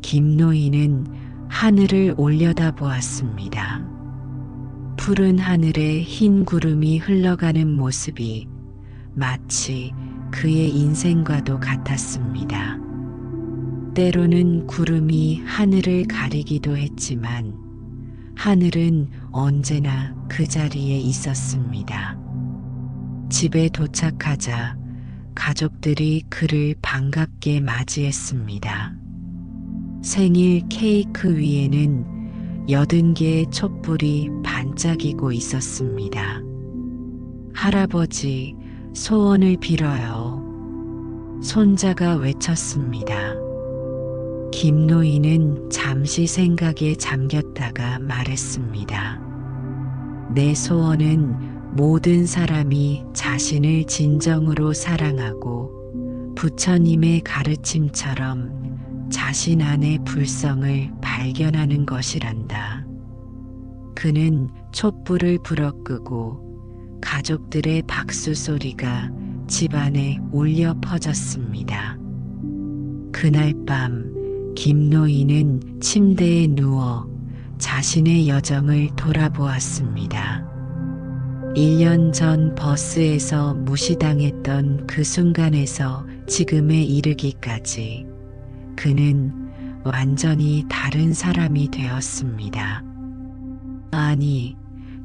김 노인은 하늘을 올려다보았습니다. 푸른 하늘에 흰 구름이 흘러가는 모습이 마치 그의 인생과도 같았습니다. 때로는 구름이 하늘을 가리기도 했지만 하늘은 언제나 그 자리에 있었습니다. 집에 도착하자 가족들이 그를 반갑게 맞이했습니다. 생일 케이크 위에는 80개의 촛불이 반짝이고 있었습니다. 할아버지, 소원을 빌어요. 손자가 외쳤습니다. 김 노인은 잠시 생각에 잠겼다가 말했습니다. 내 소원은 모든 사람이 자신을 진정으로 사랑하고 부처님의 가르침처럼 자신 안의 불성을 발견하는 것이란다. 그는 촛불을 불어 끄고 가족들의 박수 소리가 집안에 울려 퍼졌습니다. 그날 밤 김 노인은 침대에 누워 자신의 여정을 돌아보았습니다. 1년 전 버스에서 무시당했던 그 순간에서 지금에 이르기까지 그는 완전히 다른 사람이 되었습니다. 아니,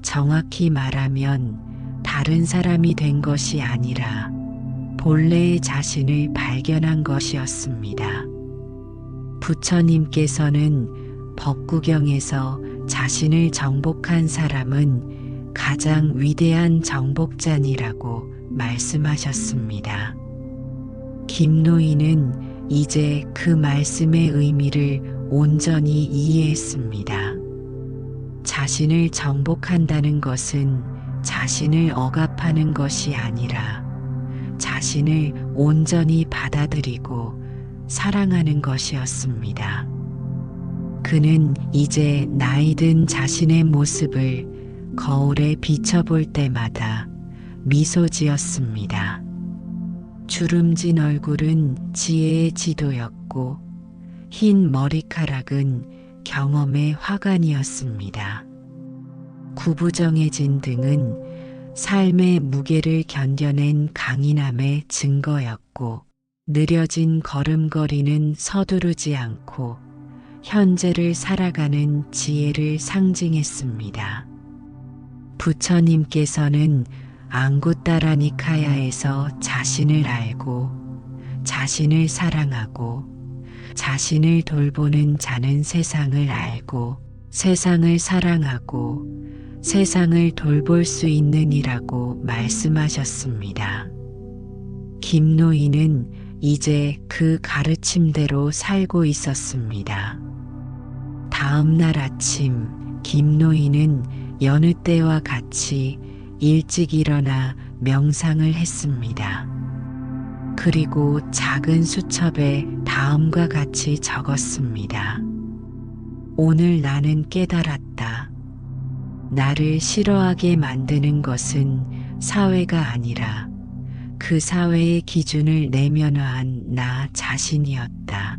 정확히 말하면 다른 사람이 된 것이 아니라 본래의 자신을 발견한 것이었습니다. 부처님께서는 법구경에서 자신을 정복한 사람은 가장 위대한 정복자니라고 말씀하셨습니다. 김 노인은 이제 그 말씀의 의미를 온전히 이해했습니다. 자신을 정복한다는 것은 자신을 억압하는 것이 아니라 자신을 온전히 받아들이고 사랑하는 것이었습니다. 그는 이제 나이 든 자신의 모습을 거울에 비춰볼 때마다 미소 지었습니다. 주름진 얼굴은 지혜의 지도였고 흰 머리카락은 경험의 화관이었습니다. 구부정해진 등은 삶의 무게를 견뎌낸 강인함의 증거였고 느려진 걸음걸이는 서두르지 않고 현재를 살아가는 지혜를 상징했습니다. 부처님께서는 앙구따라니카야에서 자신을 알고 자신을 사랑하고 자신을 돌보는 자는 세상을 알고 세상을 사랑하고 세상을 돌볼 수 있는 이라고 말씀하셨습니다. 김노인은 이제 그 가르침대로 살고 있었습니다. 다음 날 아침 김노인은 여느 때와 같이 일찍 일어나 명상을 했습니다. 그리고 작은 수첩에 다음과 같이 적었습니다. 오늘 나는 깨달았다. 나를 싫어하게 만드는 것은 사회가 아니라 그 사회의 기준을 내면화한 나 자신이었다.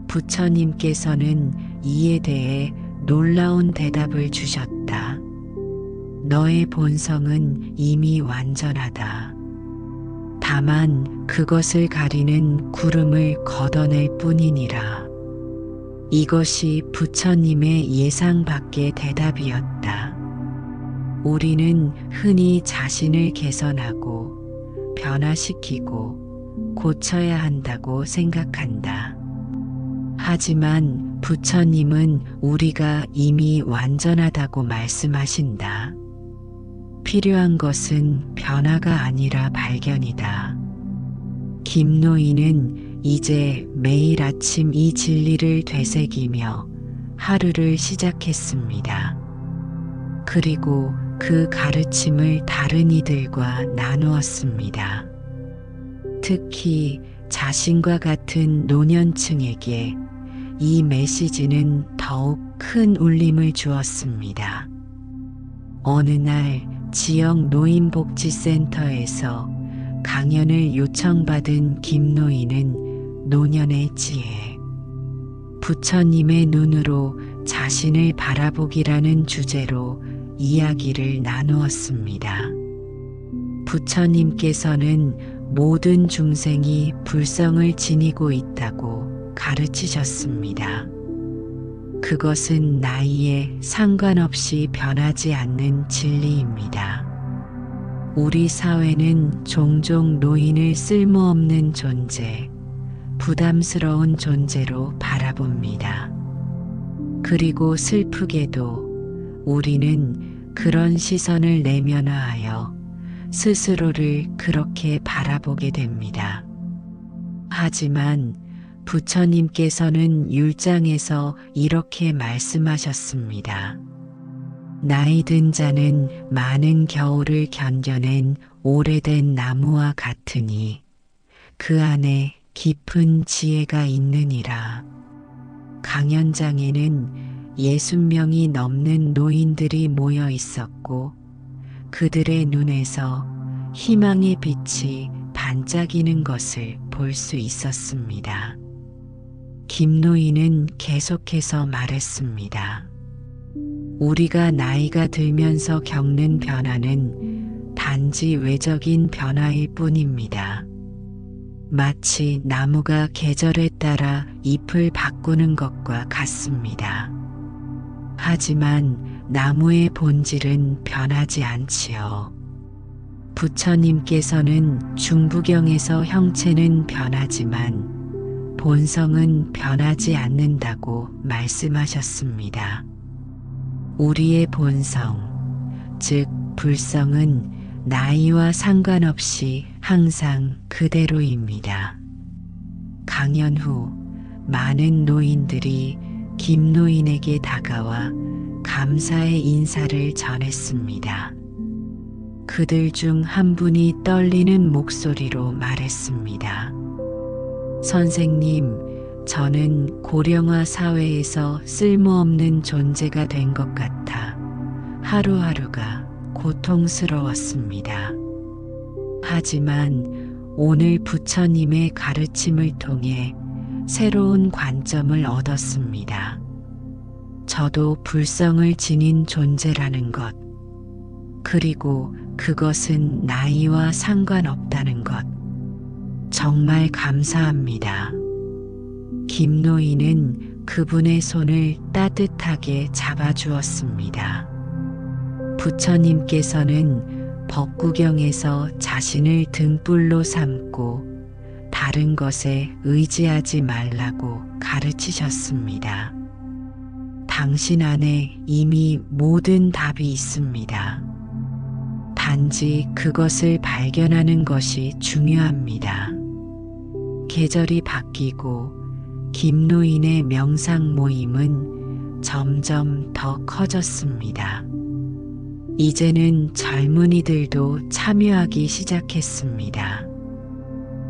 부처님께서는 이에 대해 놀라운 대답을 주셨다. 너의 본성은 이미 완전하다. 다만 그것을 가리는 구름을 걷어낼 뿐이니라. 이것이 부처님의 예상 밖의 대답이었다. 우리는 흔히 자신을 개선하고 변화시키고 고쳐야 한다고 생각한다. 하지만 부처님은 우리가 이미 완전하다고 말씀하신다. 필요한 것은 변화가 아니라 발견이다. 김노인은 이제 매일 아침 이 진리를 되새기며 하루를 시작했습니다. 그리고 그 가르침을 다른 이들과 나누었습니다. 특히 자신과 같은 노년층에게 이 메시지는 더욱 큰 울림을 주었습니다. 어느 날 지역 노인복지센터에서 강연을 요청받은 김노인은 노년의 지혜, 부처님의 눈으로 자신을 바라보기라는 주제로 이야기를 나누었습니다. 부처님께서는 모든 중생이 불성을 지니고 있다고 가르치셨습니다. 그것은 나이에 상관없이 변하지 않는 진리입니다. 우리 사회는 종종 노인을 쓸모없는 존재, 부담스러운 존재로 바라봅니다. 그리고 슬프게도 우리는 그런 시선을 내면화하여 스스로를 그렇게 바라보게 됩니다. 하지만 부처님께서는 율장에서 이렇게 말씀하셨습니다. 나이 든 자는 많은 겨울을 견뎌낸 오래된 나무와 같으니 그 안에 깊은 지혜가 있느니라. 강연장에는 60명이 넘는 노인들이 모여 있었고 그들의 눈에서 희망의 빛이 반짝이는 것을 볼 수 있었습니다. 김노인은 계속해서 말했습니다. 우리가 나이가 들면서 겪는 변화는 단지 외적인 변화일 뿐입니다. 마치 나무가 계절에 따라 잎을 바꾸는 것과 같습니다. 하지만 나무의 본질은 변하지 않지요. 부처님께서는 중부경에서 형체는 변하지만 본성은 변하지 않는다고 말씀하셨습니다. 우리의 본성, 즉 불성은 나이와 상관없이 항상 그대로입니다. 강연 후 많은 노인들이 김노인에게 다가와 감사의 인사를 전했습니다. 그들 중 한 분이 떨리는 목소리로 말했습니다. 선생님, 저는 고령화 사회에서 쓸모없는 존재가 된 것 같아 하루하루가 고통스러웠습니다. 하지만 오늘 부처님의 가르침을 통해 새로운 관점을 얻었습니다. 저도 불성을 지닌 존재라는 것, 그리고 그것은 나이와 상관없다는 것, 정말 감사합니다. 김노인은 그분의 손을 따뜻하게 잡아주었습니다. 부처님께서는 법구경에서 자신을 등불로 삼고 다른 것에 의지하지 말라고 가르치셨습니다. 당신 안에 이미 모든 답이 있습니다. 단지 그것을 발견하는 것이 중요합니다. 계절이 바뀌고 김노인의 명상 모임은 점점 더 커졌습니다. 이제는 젊은이들도 참여하기 시작했습니다.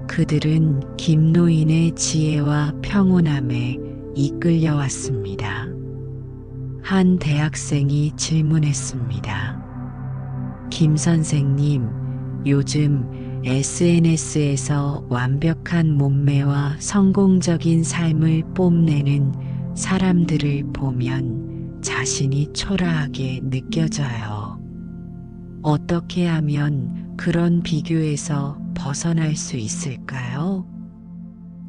그들은 김노인의 지혜와 평온함에 이끌려왔습니다. 한 대학생이 질문했습니다. 김 선생님, 요즘 SNS에서 완벽한 몸매와 성공적인 삶을 뽐내는 사람들을 보면 자신이 초라하게 느껴져요. 어떻게 하면 그런 비교에서 벗어날 수 있을까요?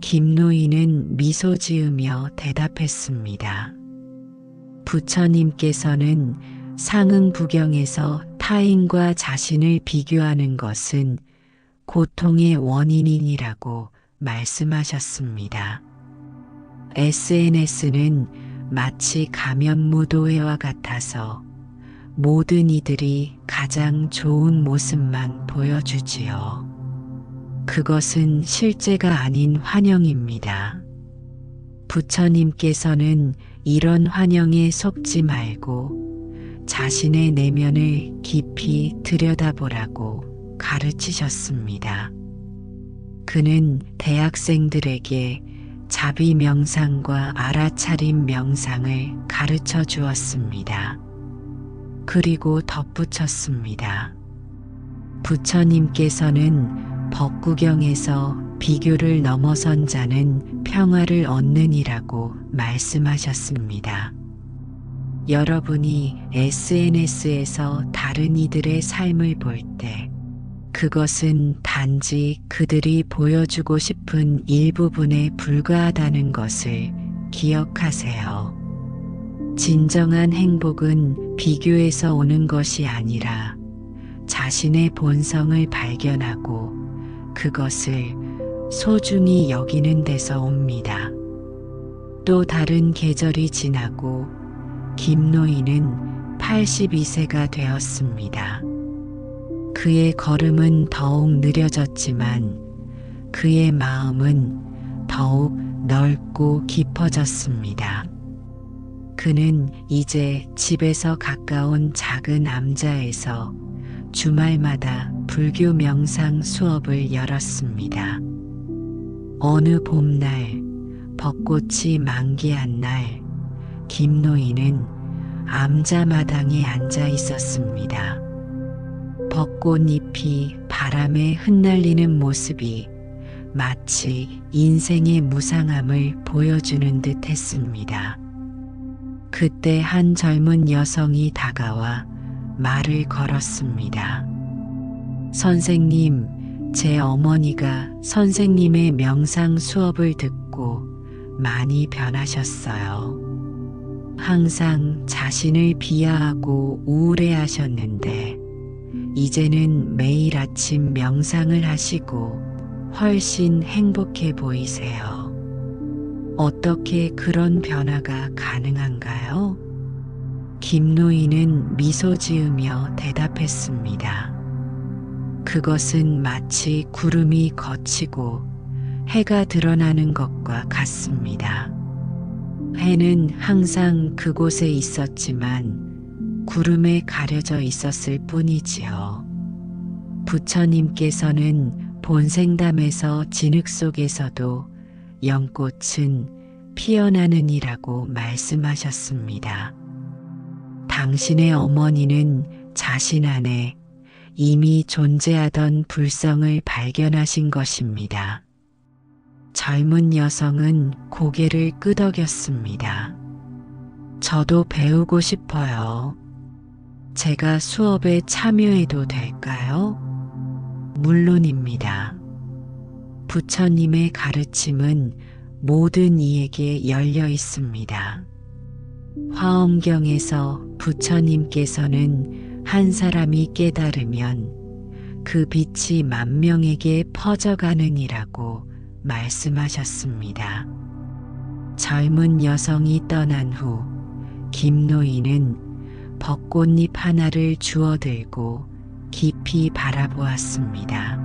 김노인은 미소 지으며 대답했습니다. 부처님께서는 상응부경에서 타인과 자신을 비교하는 것은 고통의 원인이라고 말씀하셨습니다. SNS는 마치 감염무도회와 같아서 모든 이들이 가장 좋은 모습만 보여주지요. 그것은 실제가 아닌 환영입니다. 부처님께서는 이런 환영에 속지 말고 자신의 내면을 깊이 들여다보라고 가르치셨습니다. 그는 대학생들에게 자비 명상과 알아차림 명상을 가르쳐 주었습니다. 그리고 덧붙였습니다. 부처님께서는 법구경에서 비교를 넘어선 자는 평화를 얻느니라고 말씀하셨습니다. 여러분이 SNS에서 다른 이들의 삶을 볼 때 그것은 단지 그들이 보여주고 싶은 일부분에 불과하다는 것을 기억하세요. 진정한 행복은 비교에서 오는 것이 아니라 자신의 본성을 발견하고 그것을 소중히 여기는 데서 옵니다. 또 다른 계절이 지나고 김노인은 82세가 되었습니다. 그의 걸음은 더욱 느려졌지만 그의 마음은 더욱 넓고 깊어졌습니다. 그는 이제 집에서 가까운 작은 암자에서 주말마다 불교 명상 수업을 열었습니다. 어느 봄날, 벚꽃이 만개한 날, 김노인은 암자마당에 앉아 있었습니다. 벚꽃잎이 바람에 흩날리는 모습이 마치 인생의 무상함을 보여주는 듯 했습니다. 그때 한 젊은 여성이 다가와 말을 걸었습니다. 선생님, 제 어머니가 선생님의 명상 수업을 듣고 많이 변하셨어요. 항상 자신을 비하하고 우울해하셨는데 이제는 매일 아침 명상을 하시고 훨씬 행복해 보이세요. 어떻게 그런 변화가 가능한가요? 김노인은 미소 지으며 대답했습니다. 그것은 마치 구름이 걷히고 해가 드러나는 것과 같습니다. 해는 항상 그곳에 있었지만 구름에 가려져 있었을 뿐이지요. 부처님께서는 본생담에서 진흙 속에서도 연꽃은 피어나느니라고 말씀하셨습니다. 당신의 어머니는 자신 안에 이미 존재하던 불성을 발견하신 것입니다. 젊은 여성은 고개를 끄덕였습니다. 저도 배우고 싶어요. 제가 수업에 참여해도 될까요? 물론입니다. 부처님의 가르침은 모든 이에게 열려 있습니다. 화엄경에서 부처님께서는 한 사람이 깨달으면 그 빛이 만명에게 퍼져가느니라고 말씀하셨습니다. 젊은 여성이 떠난 후 김노인은 벚꽃잎 하나를 주워들고 깊이 바라보았습니다.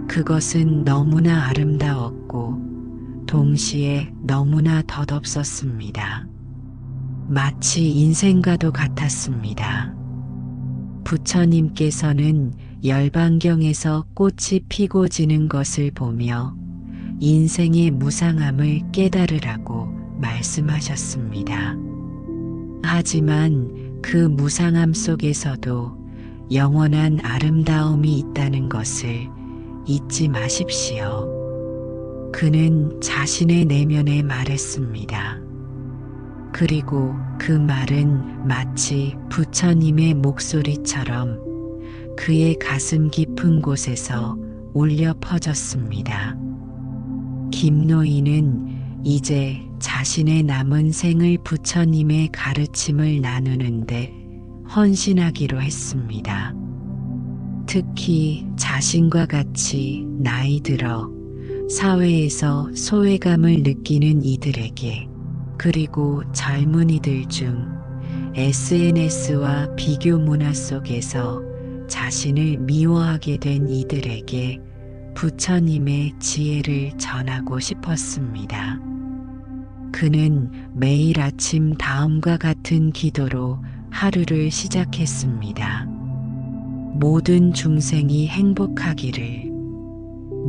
그것은 너무나 아름다웠고 동시에 너무나 덧없었습니다. 마치 인생과도 같았습니다. 부처님께서는 열반경에서 꽃이 피고 지는 것을 보며 인생의 무상함을 깨달으라고 말씀하셨습니다. 하지만 그 무상함 속에서도 영원한 아름다움이 있다는 것을 잊지 마십시오. 그는 자신의 내면에 말했습니다. 그리고 그 말은 마치 부처님의 목소리처럼 그의 가슴 깊은 곳에서 울려 퍼졌습니다. 김노인은 이제 자신의 남은 생을 부처님의 가르침을 나누는데 헌신하기로 했습니다. 특히 자신과 같이 나이 들어 사회에서 소외감을 느끼는 이들에게, 그리고 젊은이들 중 SNS와 비교 문화 속에서 자신을 미워하게 된 이들에게 부처님의 지혜를 전하고 싶었습니다. 그는 매일 아침 다음과 같은 기도로 하루를 시작했습니다. 모든 중생이 행복하기를,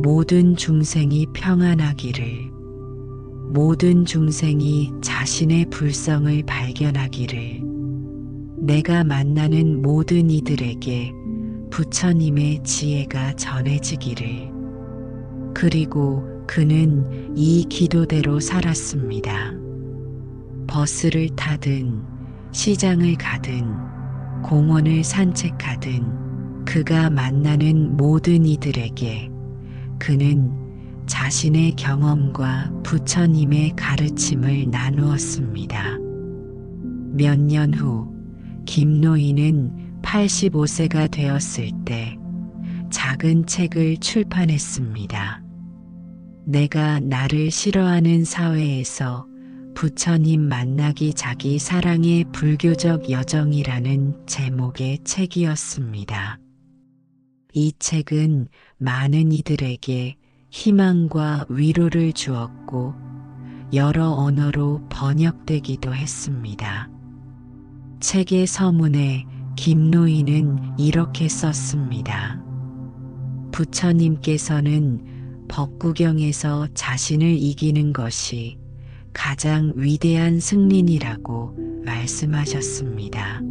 모든 중생이 평안하기를, 모든 중생이 자신의 불성을 발견하기를, 내가 만나는 모든 이들에게 부처님의 지혜가 전해지기를. 그리고 그는 이 기도대로 살았습니다. 버스를 타든 시장을 가든 공원을 산책하든 그가 만나는 모든 이들에게 그는 자신의 경험과 부처님의 가르침을 나누었습니다. 몇 년 후 김노인은 85세가 되었을 때 작은 책을 출판했습니다. 내가 나를 싫어하는 사회에서 부처님 만나기 자기 사랑의 불교적 여정이라는 제목의 책이었습니다. 이 책은 많은 이들에게 희망과 위로를 주었고 여러 언어로 번역되기도 했습니다. 책의 서문에 김노인은 이렇게 썼습니다. 부처님께서는 법구경에서 자신을 이기는 것이 가장 위대한 승린이라고 말씀하셨습니다.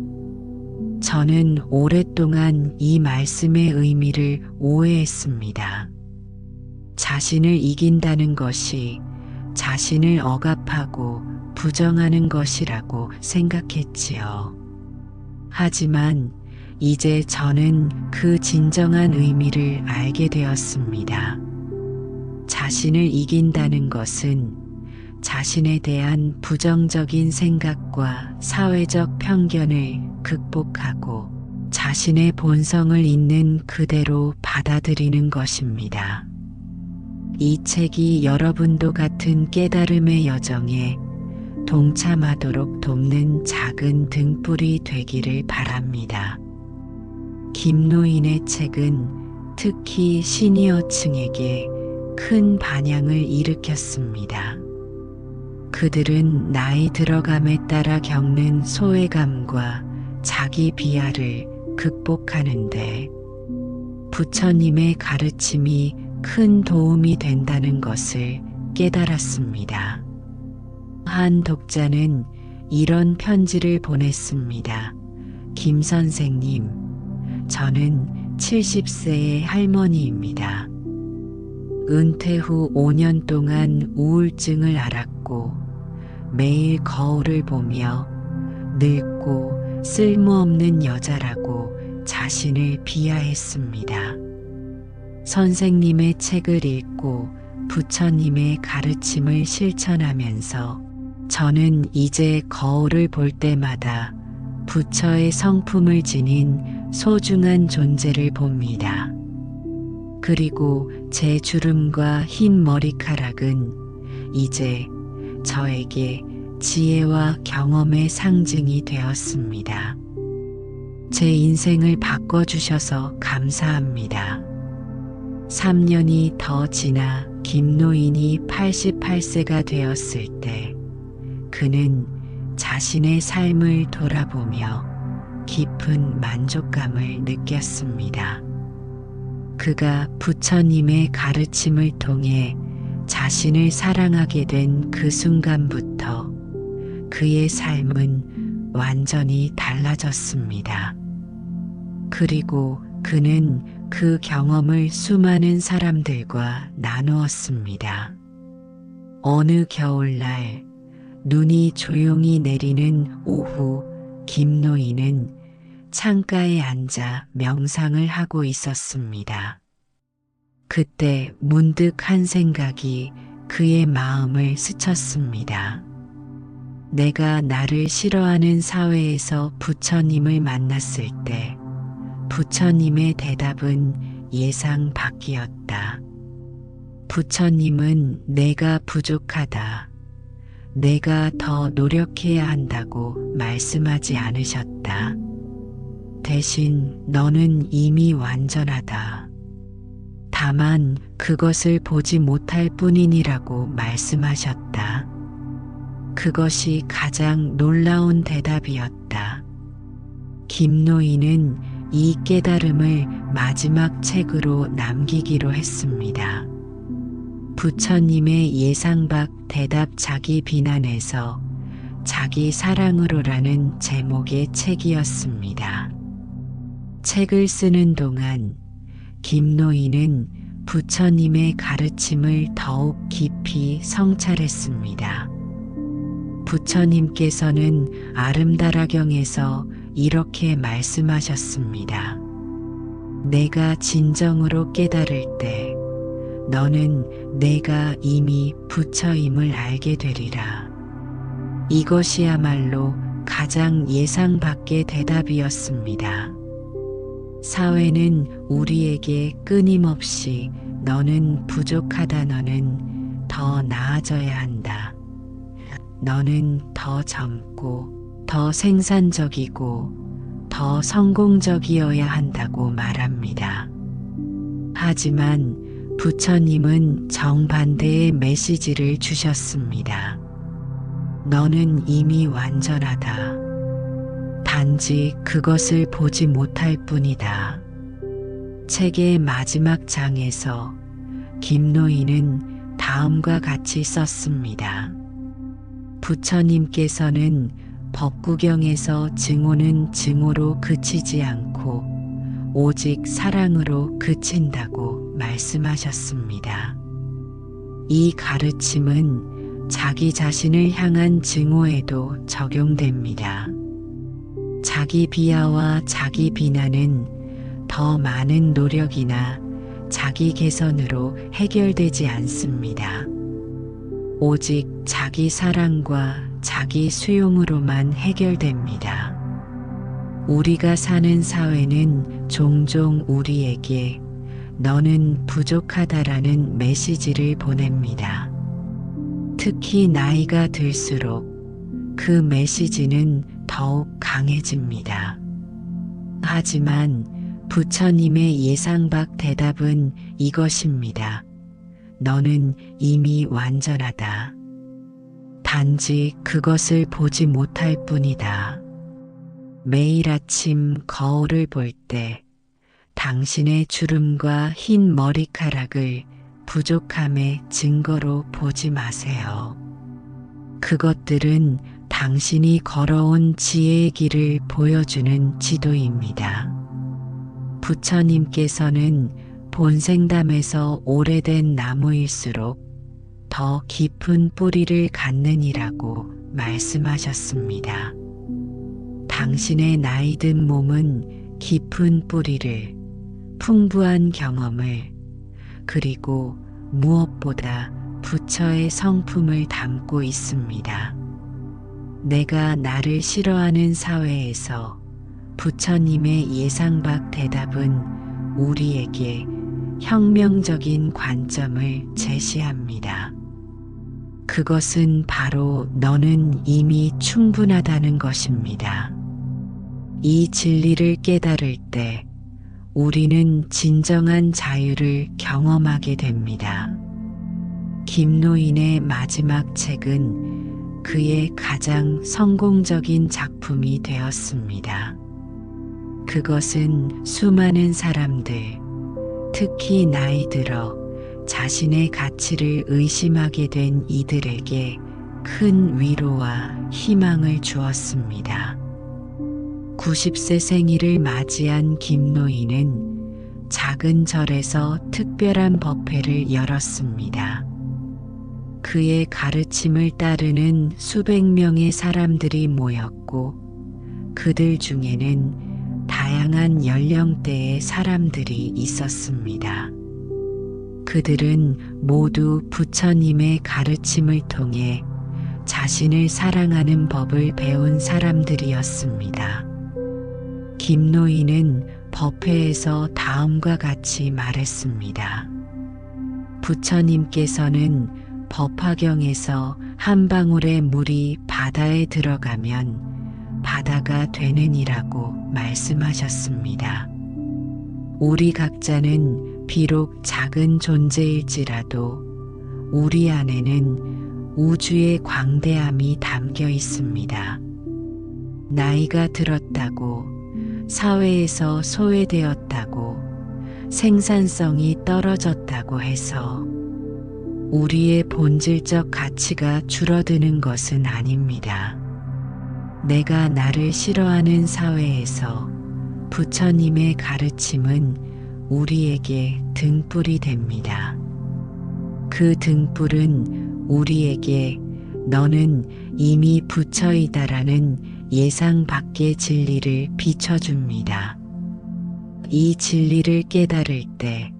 저는 오랫동안 이 말씀의 의미를 오해했습니다. 자신을 이긴다는 것이 자신을 억압하고 부정하는 것이라고 생각했지요. 하지만 이제 저는 그 진정한 의미를 알게 되었습니다. 자신을 이긴다는 것은 자신에 대한 부정적인 생각과 사회적 편견을 극복하고 자신의 본성을 있는 그대로 받아들이는 것입니다. 이 책이 여러분도 같은 깨달음의 여정에 동참하도록 돕는 작은 등불이 되기를 바랍니다. 김노인의 책은 특히 시니어층에게 큰 반향을 일으켰습니다. 그들은 나이 들어감에 따라 겪는 소외감과 자기 비하를 극복하는데 부처님의 가르침이 큰 도움이 된다는 것을 깨달았습니다. 한 독자는 이런 편지를 보냈습니다. 김 선생님, 저는 70세의 할머니입니다. 은퇴 후 5년 동안 우울증을 앓았고 매일 거울을 보며 늙고 쓸모없는 여자라고 자신을 비하했습니다. 선생님의 책을 읽고 부처님의 가르침을 실천하면서 저는 이제 거울을 볼 때마다 부처의 성품을 지닌 소중한 존재를 봅니다. 그리고 제 주름과 흰 머리카락은 이제 저에게 지혜와 경험의 상징이 되었습니다. 제 인생을 바꿔주셔서 감사합니다. 3년이 더 지나 김노인이 88세가 되었을 때 그는 자신의 삶을 돌아보며 깊은 만족감을 느꼈습니다. 그가 부처님의 가르침을 통해 자신을 사랑하게 된 그 순간부터 그의 삶은 완전히 달라졌습니다. 그리고 그는 그 경험을 수많은 사람들과 나누었습니다. 어느 겨울날 눈이 조용히 내리는 오후, 김노인은 창가에 앉아 명상을 하고 있었습니다. 그때 문득 한 생각이 그의 마음을 스쳤습니다. 내가 나를 싫어하는 사회에서 부처님을 만났을 때 부처님의 대답은 예상 밖이었다. 부처님은 내가 부족하다, 내가 더 노력해야 한다고 말씀하지 않으셨다. 대신 너는 이미 완전하다. 다만 그것을 보지 못할 뿐이니라고 말씀하셨다. 그것이 가장 놀라운 대답이었다. 김노인은 이 깨달음을 마지막 책으로 남기기로 했습니다. 부처님의 예상 밖 대답 자기 비난에서 자기 사랑으로라는 제목의 책이었습니다. 책을 쓰는 동안 김노인은 부처님의 가르침을 더욱 깊이 성찰했습니다. 부처님께서는 아름다라경에서 이렇게 말씀하셨습니다. 내가 진정으로 깨달을 때 너는 내가 이미 부처임을 알게 되리라. 이것이야말로 가장 예상 밖의 대답이었습니다. 사회는 우리에게 끊임없이 너는 부족하다, 너는 더 나아져야 한다, 너는 더 젊고 더 생산적이고 더 성공적이어야 한다고 말합니다. 하지만 부처님은 정반대의 메시지를 주셨습니다. 너는 이미 완전하다. 단지 그것을 보지 못할 뿐이다. 책의 마지막 장에서 김노인은 다음과 같이 썼습니다. 부처님께서는 법구경에서 증오는 증오로 그치지 않고 오직 사랑으로 그친다고 말씀하셨습니다. 이 가르침은 자기 자신을 향한 증오에도 적용됩니다. 자기 비하와 자기 비난은 더 많은 노력이나 자기 개선으로 해결되지 않습니다. 오직 자기 사랑과 자기 수용으로만 해결됩니다. 우리가 사는 사회는 종종 우리에게 너는 부족하다라는 메시지를 보냅니다. 특히 나이가 들수록 그 메시지는 더욱 강해집니다. 하지만 부처님의 예상 밖 대답은 이것입니다. 너는 이미 완전하다. 단지 그것을 보지 못할 뿐이다. 매일 아침 거울을 볼 때 당신의 주름과 흰 머리카락을 부족함의 증거로 보지 마세요. 그것들은 당신이 걸어온 지혜의 길을 보여주는 지도입니다. 부처님께서는 본생담에서 오래된 나무일수록 더 깊은 뿌리를 갖느니라고 말씀하셨습니다. 당신의 나이든 몸은 깊은 뿌리를, 풍부한 경험을, 그리고 무엇보다 부처의 성품을 담고 있습니다. 내가 나를 싫어하는 사회에서 부처님의 예상 밖 대답은 우리에게 혁명적인 관점을 제시합니다. 그것은 바로 너는 이미 충분하다는 것입니다. 이 진리를 깨달을 때 우리는 진정한 자유를 경험하게 됩니다. 김노인의 마지막 책은 그의 가장 성공적인 작품이 되었습니다. 그것은 수많은 사람들, 특히 나이 들어 자신의 가치를 의심하게 된 이들에게 큰 위로와 희망을 주었습니다. 90세 생일을 맞이한 김노인은 작은 절에서 특별한 법회를 열었습니다. 그의 가르침을 따르는 수백 명의 사람들이 모였고 그들 중에는 다양한 연령대의 사람들이 있었습니다. 그들은 모두 부처님의 가르침을 통해 자신을 사랑하는 법을 배운 사람들이었습니다. 김노인은 법회에서 다음과 같이 말했습니다. 부처님께서는 법화경에서 한 방울의 물이 바다에 들어가면 바다가 되느니라고 말씀하셨습니다. 우리 각자는 비록 작은 존재일지라도 우리 안에는 우주의 광대함이 담겨 있습니다. 나이가 들었다고, 사회에서 소외되었다고, 생산성이 떨어졌다고 해서 우리의 본질적 가치가 줄어드는 것은 아닙니다. 내가 나를 싫어하는 사회에서 부처님의 가르침은 우리에게 등불이 됩니다. 그 등불은 우리에게 너는 이미 부처이다라는 예상 밖의 진리를 비춰줍니다. 이 진리를 깨달을 때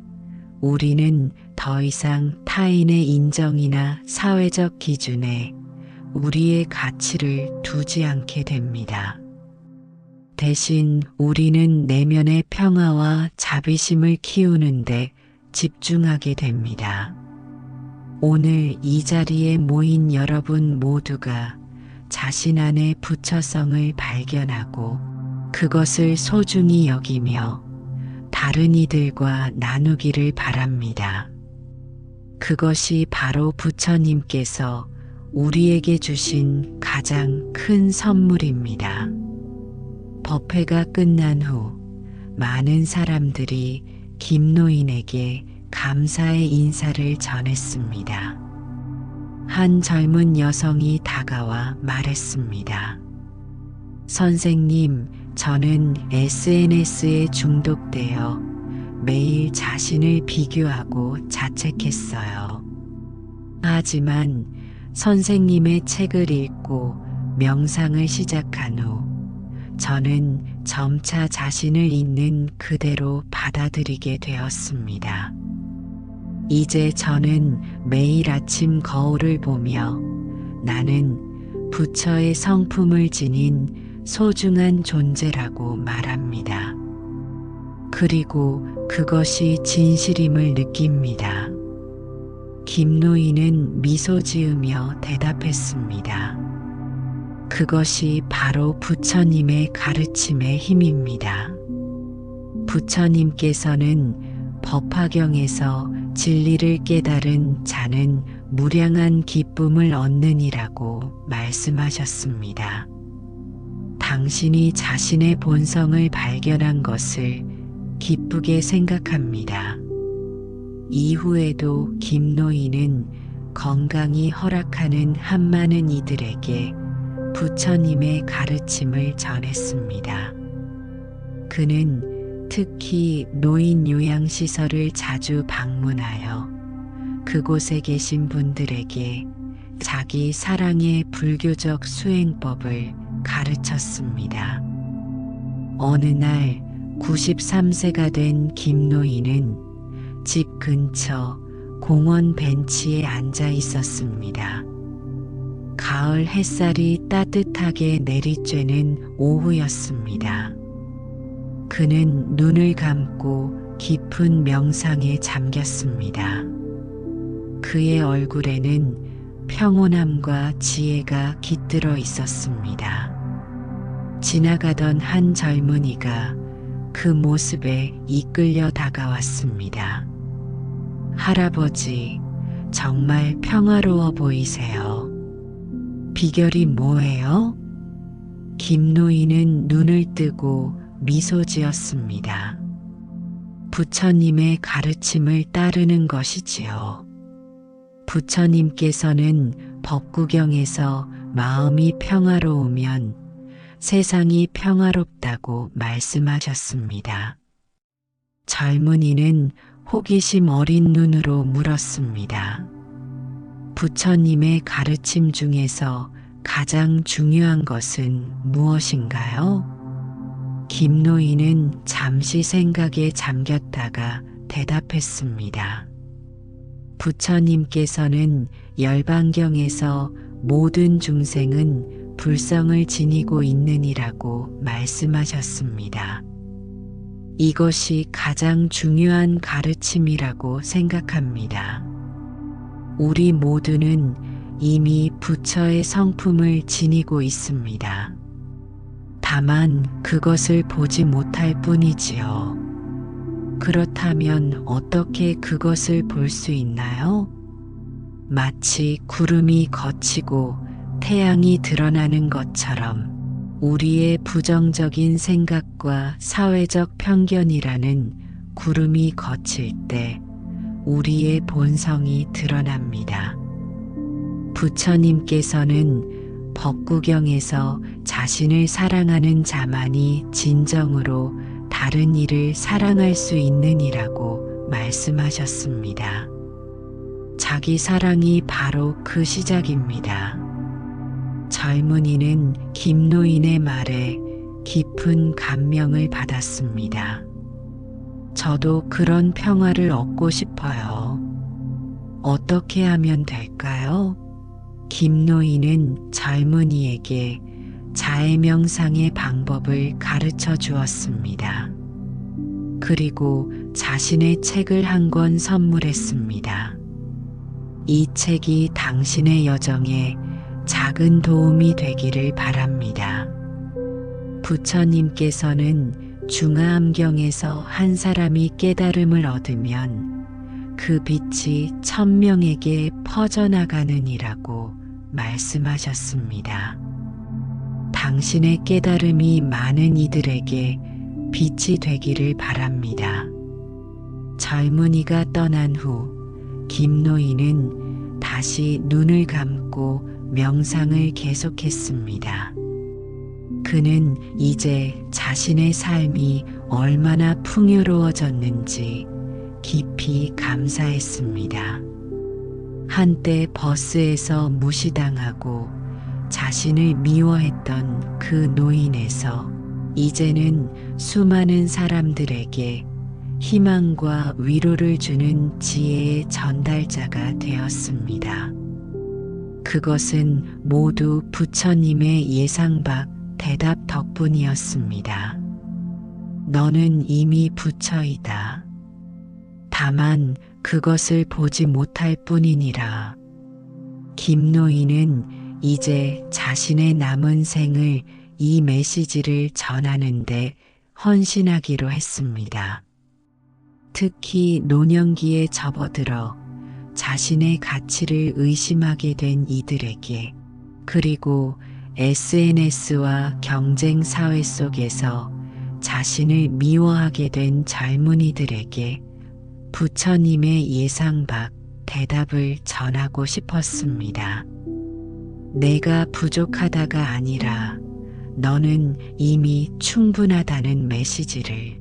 우리는 더 이상 타인의 인정이나 사회적 기준에 우리의 가치를 두지 않게 됩니다. 대신 우리는 내면의 평화와 자비심을 키우는데 집중하게 됩니다. 오늘 이 자리에 모인 여러분 모두가 자신 안의 부처성을 발견하고 그것을 소중히 여기며 다른 이들과 나누기를 바랍니다. 그것이 바로 부처님께서 우리에게 주신 가장 큰 선물입니다. 법회가 끝난 후 많은 사람들이 김노인에게 감사의 인사를 전했습니다. 한 젊은 여성이 다가와 말했습니다. 선생님, 저는 SNS에 중독되어 매일 자신을 비교하고 자책했어요. 하지만 선생님의 책을 읽고 명상을 시작한 후 저는 점차 자신을 있는 그대로 받아들이게 되었습니다. 이제 저는 매일 아침 거울을 보며 나는 부처의 성품을 지닌 소중한 존재라고 말합니다. 그리고 그것이 진실임을 느낍니다. 김노인은 미소 지으며 대답했습니다. 그것이 바로 부처님의 가르침의 힘입니다. 부처님께서는 법화경에서 진리를 깨달은 자는 무량한 기쁨을 얻느니라고 말씀하셨습니다. 당신이 자신의 본성을 발견한 것을 기쁘게 생각합니다. 이후에도 김 노인은 건강이 허락하는 한많은 이들에게 부처님의 가르침을 전했습니다. 그는 특히 노인 요양시설을 자주 방문하여 그곳에 계신 분들에게 자기 사랑의 불교적 수행법을 가르쳤습니다. 어느 날 93세가 된 김 노인은 집 근처 공원 벤치에 앉아 있었습니다. 가을 햇살이 따뜻하게 내리쬐는 오후였습니다. 그는 눈을 감고 깊은 명상에 잠겼습니다. 그의 얼굴에는 평온함과 지혜가 깃들어 있었습니다. 지나가던 한 젊은이가 그 모습에 이끌려 다가왔습니다. 할아버지, 정말 평화로워 보이세요. 비결이 뭐예요? 김 노인은 눈을 뜨고 미소 지었습니다. 부처님의 가르침을 따르는 것이지요. 부처님께서는 법구경에서 마음이 평화로우면 세상이 평화롭다고 말씀하셨습니다. 젊은이는 호기심 어린 눈으로 물었습니다. 부처님의 가르침 중에서 가장 중요한 것은 무엇인가요? 김 노인은 잠시 생각에 잠겼다가 대답했습니다. 부처님께서는 열반경에서 모든 중생은 불성을 지니고 있느니라고 말씀하셨습니다. 이것이 가장 중요한 가르침이라고 생각합니다. 우리 모두는 이미 부처의 성품을 지니고 있습니다. 다만 그것을 보지 못할 뿐이지요. 그렇다면 어떻게 그것을 볼 수 있나요? 마치 구름이 걷히고 태양이 드러나는 것처럼 우리의 부정적인 생각과 사회적 편견이라는 구름이 걷힐 때 우리의 본성이 드러납니다. 부처님께서는 법구경에서 자신을 사랑하는 자만이 진정으로 다른 이를 사랑할 수 있느니라고 말씀하셨습니다. 자기 사랑이 바로 그 시작입니다. 젊은이는 김 노인의 말에 깊은 감명을 받았습니다. 저도 그런 평화를 얻고 싶어요. 어떻게 하면 될까요? 김 노인은 젊은이에게 자해명상의 방법을 가르쳐 주었습니다. 그리고 자신의 책을 한 권 선물했습니다. 이 책이 당신의 여정에 작은 도움이 되기를 바랍니다. 부처님께서는 중화암경에서 한 사람이 깨달음을 얻으면 그 빛이 천명에게 퍼져나가느니라고 말씀하셨습니다. 당신의 깨달음이 많은 이들에게 빛이 되기를 바랍니다. 젊은이가 떠난 후 김 노인은 다시 눈을 감고 명상을 계속했습니다. 그는 이제 자신의 삶이 얼마나 풍요로워졌는지 깊이 감사했습니다. 한때 버스에서 무시당하고 자신을 미워했던 그 노인에서 이제는 수많은 사람들에게 희망과 위로를 주는 지혜의 전달자가 되었습니다. 그것은 모두 부처님의 예상 밖 대답 덕분이었습니다. 너는 이미 부처이다. 다만 그것을 보지 못할 뿐이니라. 김 노인은 이제 자신의 남은 생을 이 메시지를 전하는데 헌신하기로 했습니다. 특히 노년기에 접어들어 자신의 가치를 의심하게 된 이들에게, 그리고 SNS와 경쟁 사회 속에서 자신을 미워하게 된 젊은이들에게 부처님의 예상 밖 대답을 전하고 싶었습니다. 내가 부족하다가 아니라 너는 이미 충분하다는 메시지를,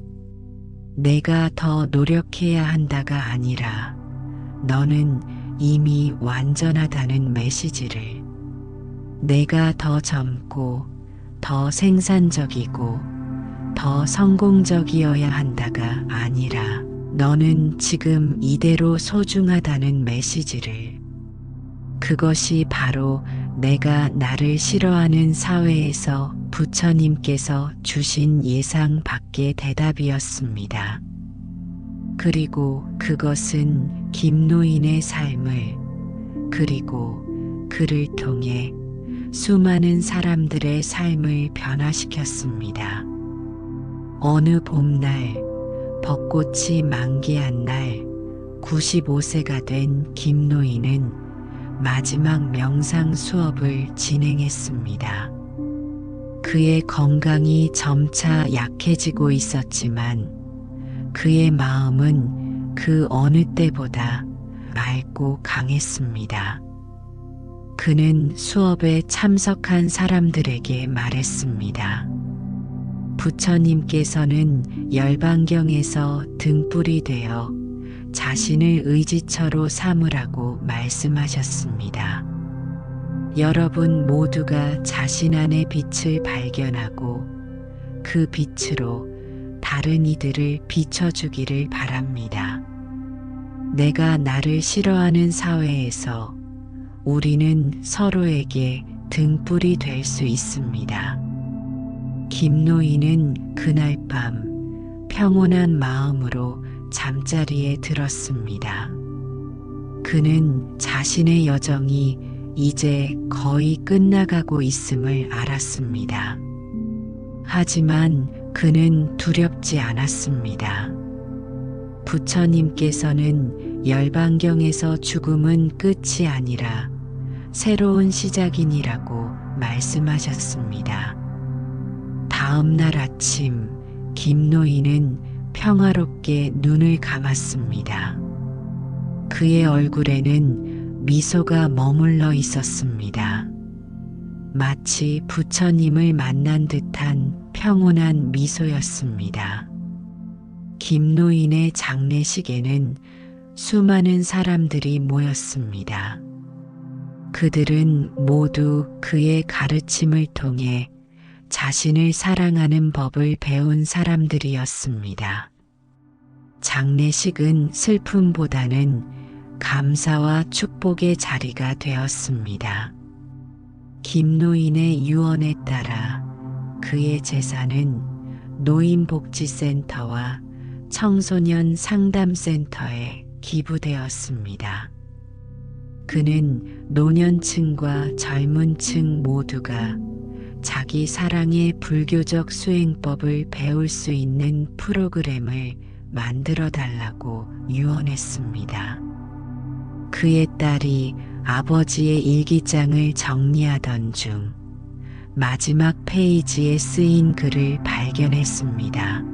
내가 더 노력해야 한다가 아니라 너는 이미 완전하다는 메시지를, 내가 더 젊고 더 생산적이고 더 성공적이어야 한다가 아니라 너는 지금 이대로 소중하다는 메시지를, 그것이 바로 내가 나를 싫어하는 사회에서 부처님께서 주신 예상 밖의 대답이었습니다. 그리고 그것은 김노인의 삶을, 그리고 그를 통해 수많은 사람들의 삶을 변화시켰습니다. 어느 봄날, 벚꽃이 만개한 날, 95세가 된 김노인은 마지막 명상 수업을 진행했습니다. 그의 건강이 점차 약해지고 있었지만 그의 마음은 그 어느 때보다 맑고 강했습니다. 그는 수업에 참석한 사람들에게 말했습니다. 부처님께서는 열반경에서 등불이 되어 자신을 의지처로 삼으라고 말씀하셨습니다. 여러분 모두가 자신 안의 빛을 발견하고 그 빛으로 다른 이들을 비춰주기를 바랍니다. 내가 나를 싫어하는 사회에서 우리는 서로에게 등불이 될 수 있습니다. 김노인은 그날 밤 평온한 마음으로 잠자리에 들었습니다. 그는 자신의 여정이 이제 거의 끝나가고 있음을 알았습니다. 하지만 그는 두렵지 않았습니다. 부처님께서는 열반경에서 죽음은 끝이 아니라 새로운 시작이니라고 말씀하셨습니다. 다음 날 아침, 김노인은 평화롭게 눈을 감았습니다. 그의 얼굴에는 미소가 머물러 있었습니다. 마치 부처님을 만난 듯한 평온한 미소였습니다. 김노인의 장례식에는 수많은 사람들이 모였습니다. 그들은 모두 그의 가르침을 통해 자신을 사랑하는 법을 배운 사람들이었습니다. 장례식은 슬픔보다는 감사와 축복의 자리가 되었습니다. 김노인의 유언에 따라 그의 재산은 노인복지센터와 청소년 상담센터에 기부되었습니다. 그는 노년층과 젊은층 모두가 자기 사랑의 불교적 수행법을 배울 수 있는 프로그램을 만들어 달라고 유언했습니다. 그의 딸이 아버지의 일기장을 정리하던 중 마지막 페이지에 쓰인 글을 발견했습니다.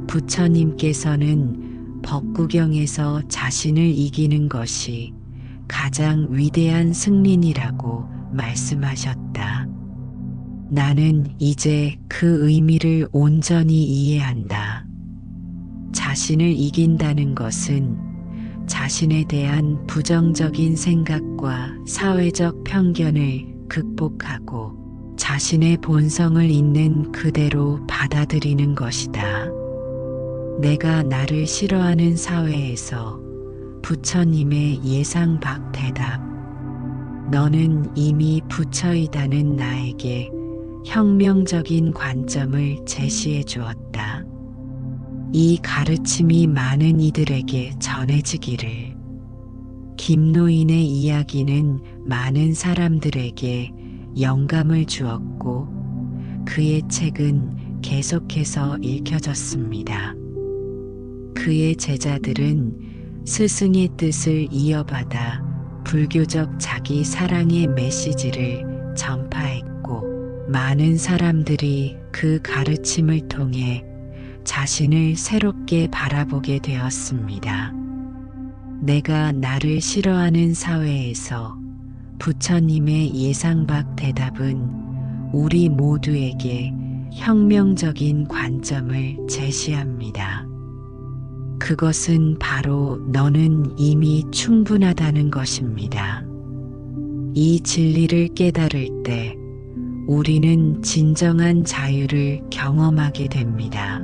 부처님께서는 법구경에서 자신을 이기는 것이 가장 위대한 승린이라고 말씀하셨다. 나는 이제 그 의미를 온전히 이해한다. 자신을 이긴다는 것은 자신에 대한 부정적인 생각과 사회적 편견을 극복하고 자신의 본성을 있는 그대로 받아들이는 것이다. 내가 나를 싫어하는 사회에서 부처님의 예상 밖 대답, 너는 이미 부처이다는 나에게 혁명적인 관점을 제시해 주었다. 이 가르침이 많은 이들에게 전해지기를. 김노인의 이야기는 많은 사람들에게 영감을 주었고 그의 책은 계속해서 읽혀졌습니다. 그의 제자들은 스승의 뜻을 이어받아 불교적 자기 사랑의 메시지를 전파했고 많은 사람들이 그 가르침을 통해 자신을 새롭게 바라보게 되었습니다. 내가 나를 싫어하는 사회에서 부처님의 예상 밖 대답은 우리 모두에게 혁명적인 관점을 제시합니다. 그것은 바로 너는 이미 충분하다는 것입니다. 이 진리를 깨달을 때 우리는 진정한 자유를 경험하게 됩니다.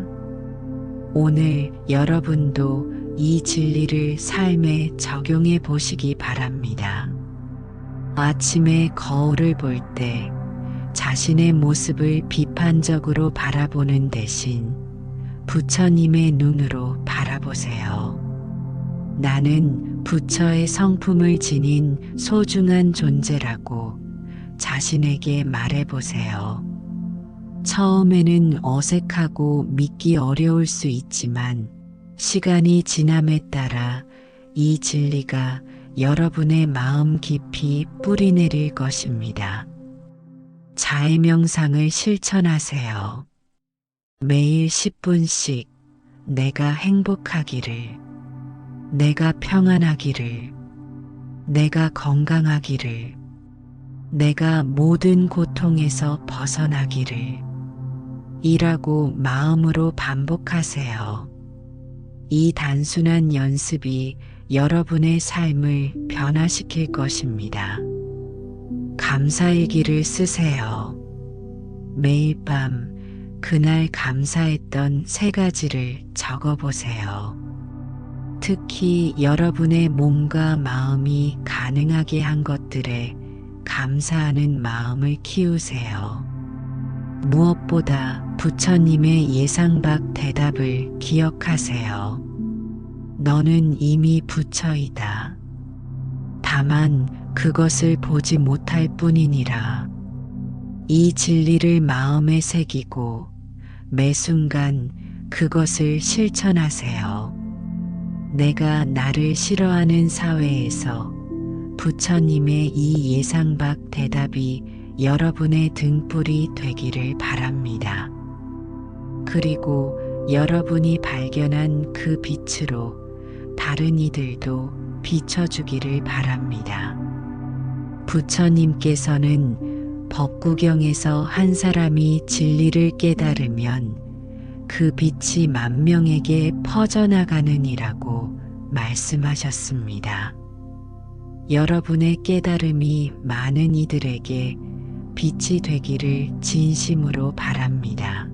오늘 여러분도 이 진리를 삶에 적용해 보시기 바랍니다. 아침에 거울을 볼 때 자신의 모습을 비판적으로 바라보는 대신 부처님의 눈으로 바라보세요. 나는 부처의 성품을 지닌 소중한 존재라고 자신에게 말해보세요. 처음에는 어색하고 믿기 어려울 수 있지만 시간이 지남에 따라 이 진리가 여러분의 마음 깊이 뿌리내릴 것입니다. 자해 명상을 실천하세요. 매일 10분씩 내가 행복하기를, 내가 평안하기를, 내가 건강하기를, 내가 모든 고통에서 벗어나기를 이라고 마음으로 반복하세요. 이 단순한 연습이 여러분의 삶을 변화시킬 것입니다. 감사일기를 쓰세요. 매일 밤 그날 감사했던 3가지를 적어보세요. 특히 여러분의 몸과 마음이 가능하게 한 것들에 감사하는 마음을 키우세요. 무엇보다 부처님의 예상 밖 대답을 기억하세요. 너는 이미 부처이다. 다만 그것을 보지 못할 뿐이니라. 이 진리를 마음에 새기고 매 순간 그것을 실천하세요. 내가 나를 싫어하는 사회에서 부처님의 이 예상 밖 대답이 여러분의 등불이 되기를 바랍니다. 그리고 여러분이 발견한 그 빛으로 다른 이들도 비춰주기를 바랍니다. 부처님께서는 법구경에서 한 사람이 진리를 깨달으면 그 빛이 만명에게 퍼져나가느니라고 말씀하셨습니다. 여러분의 깨달음이 많은 이들에게 빛이 되기를 진심으로 바랍니다.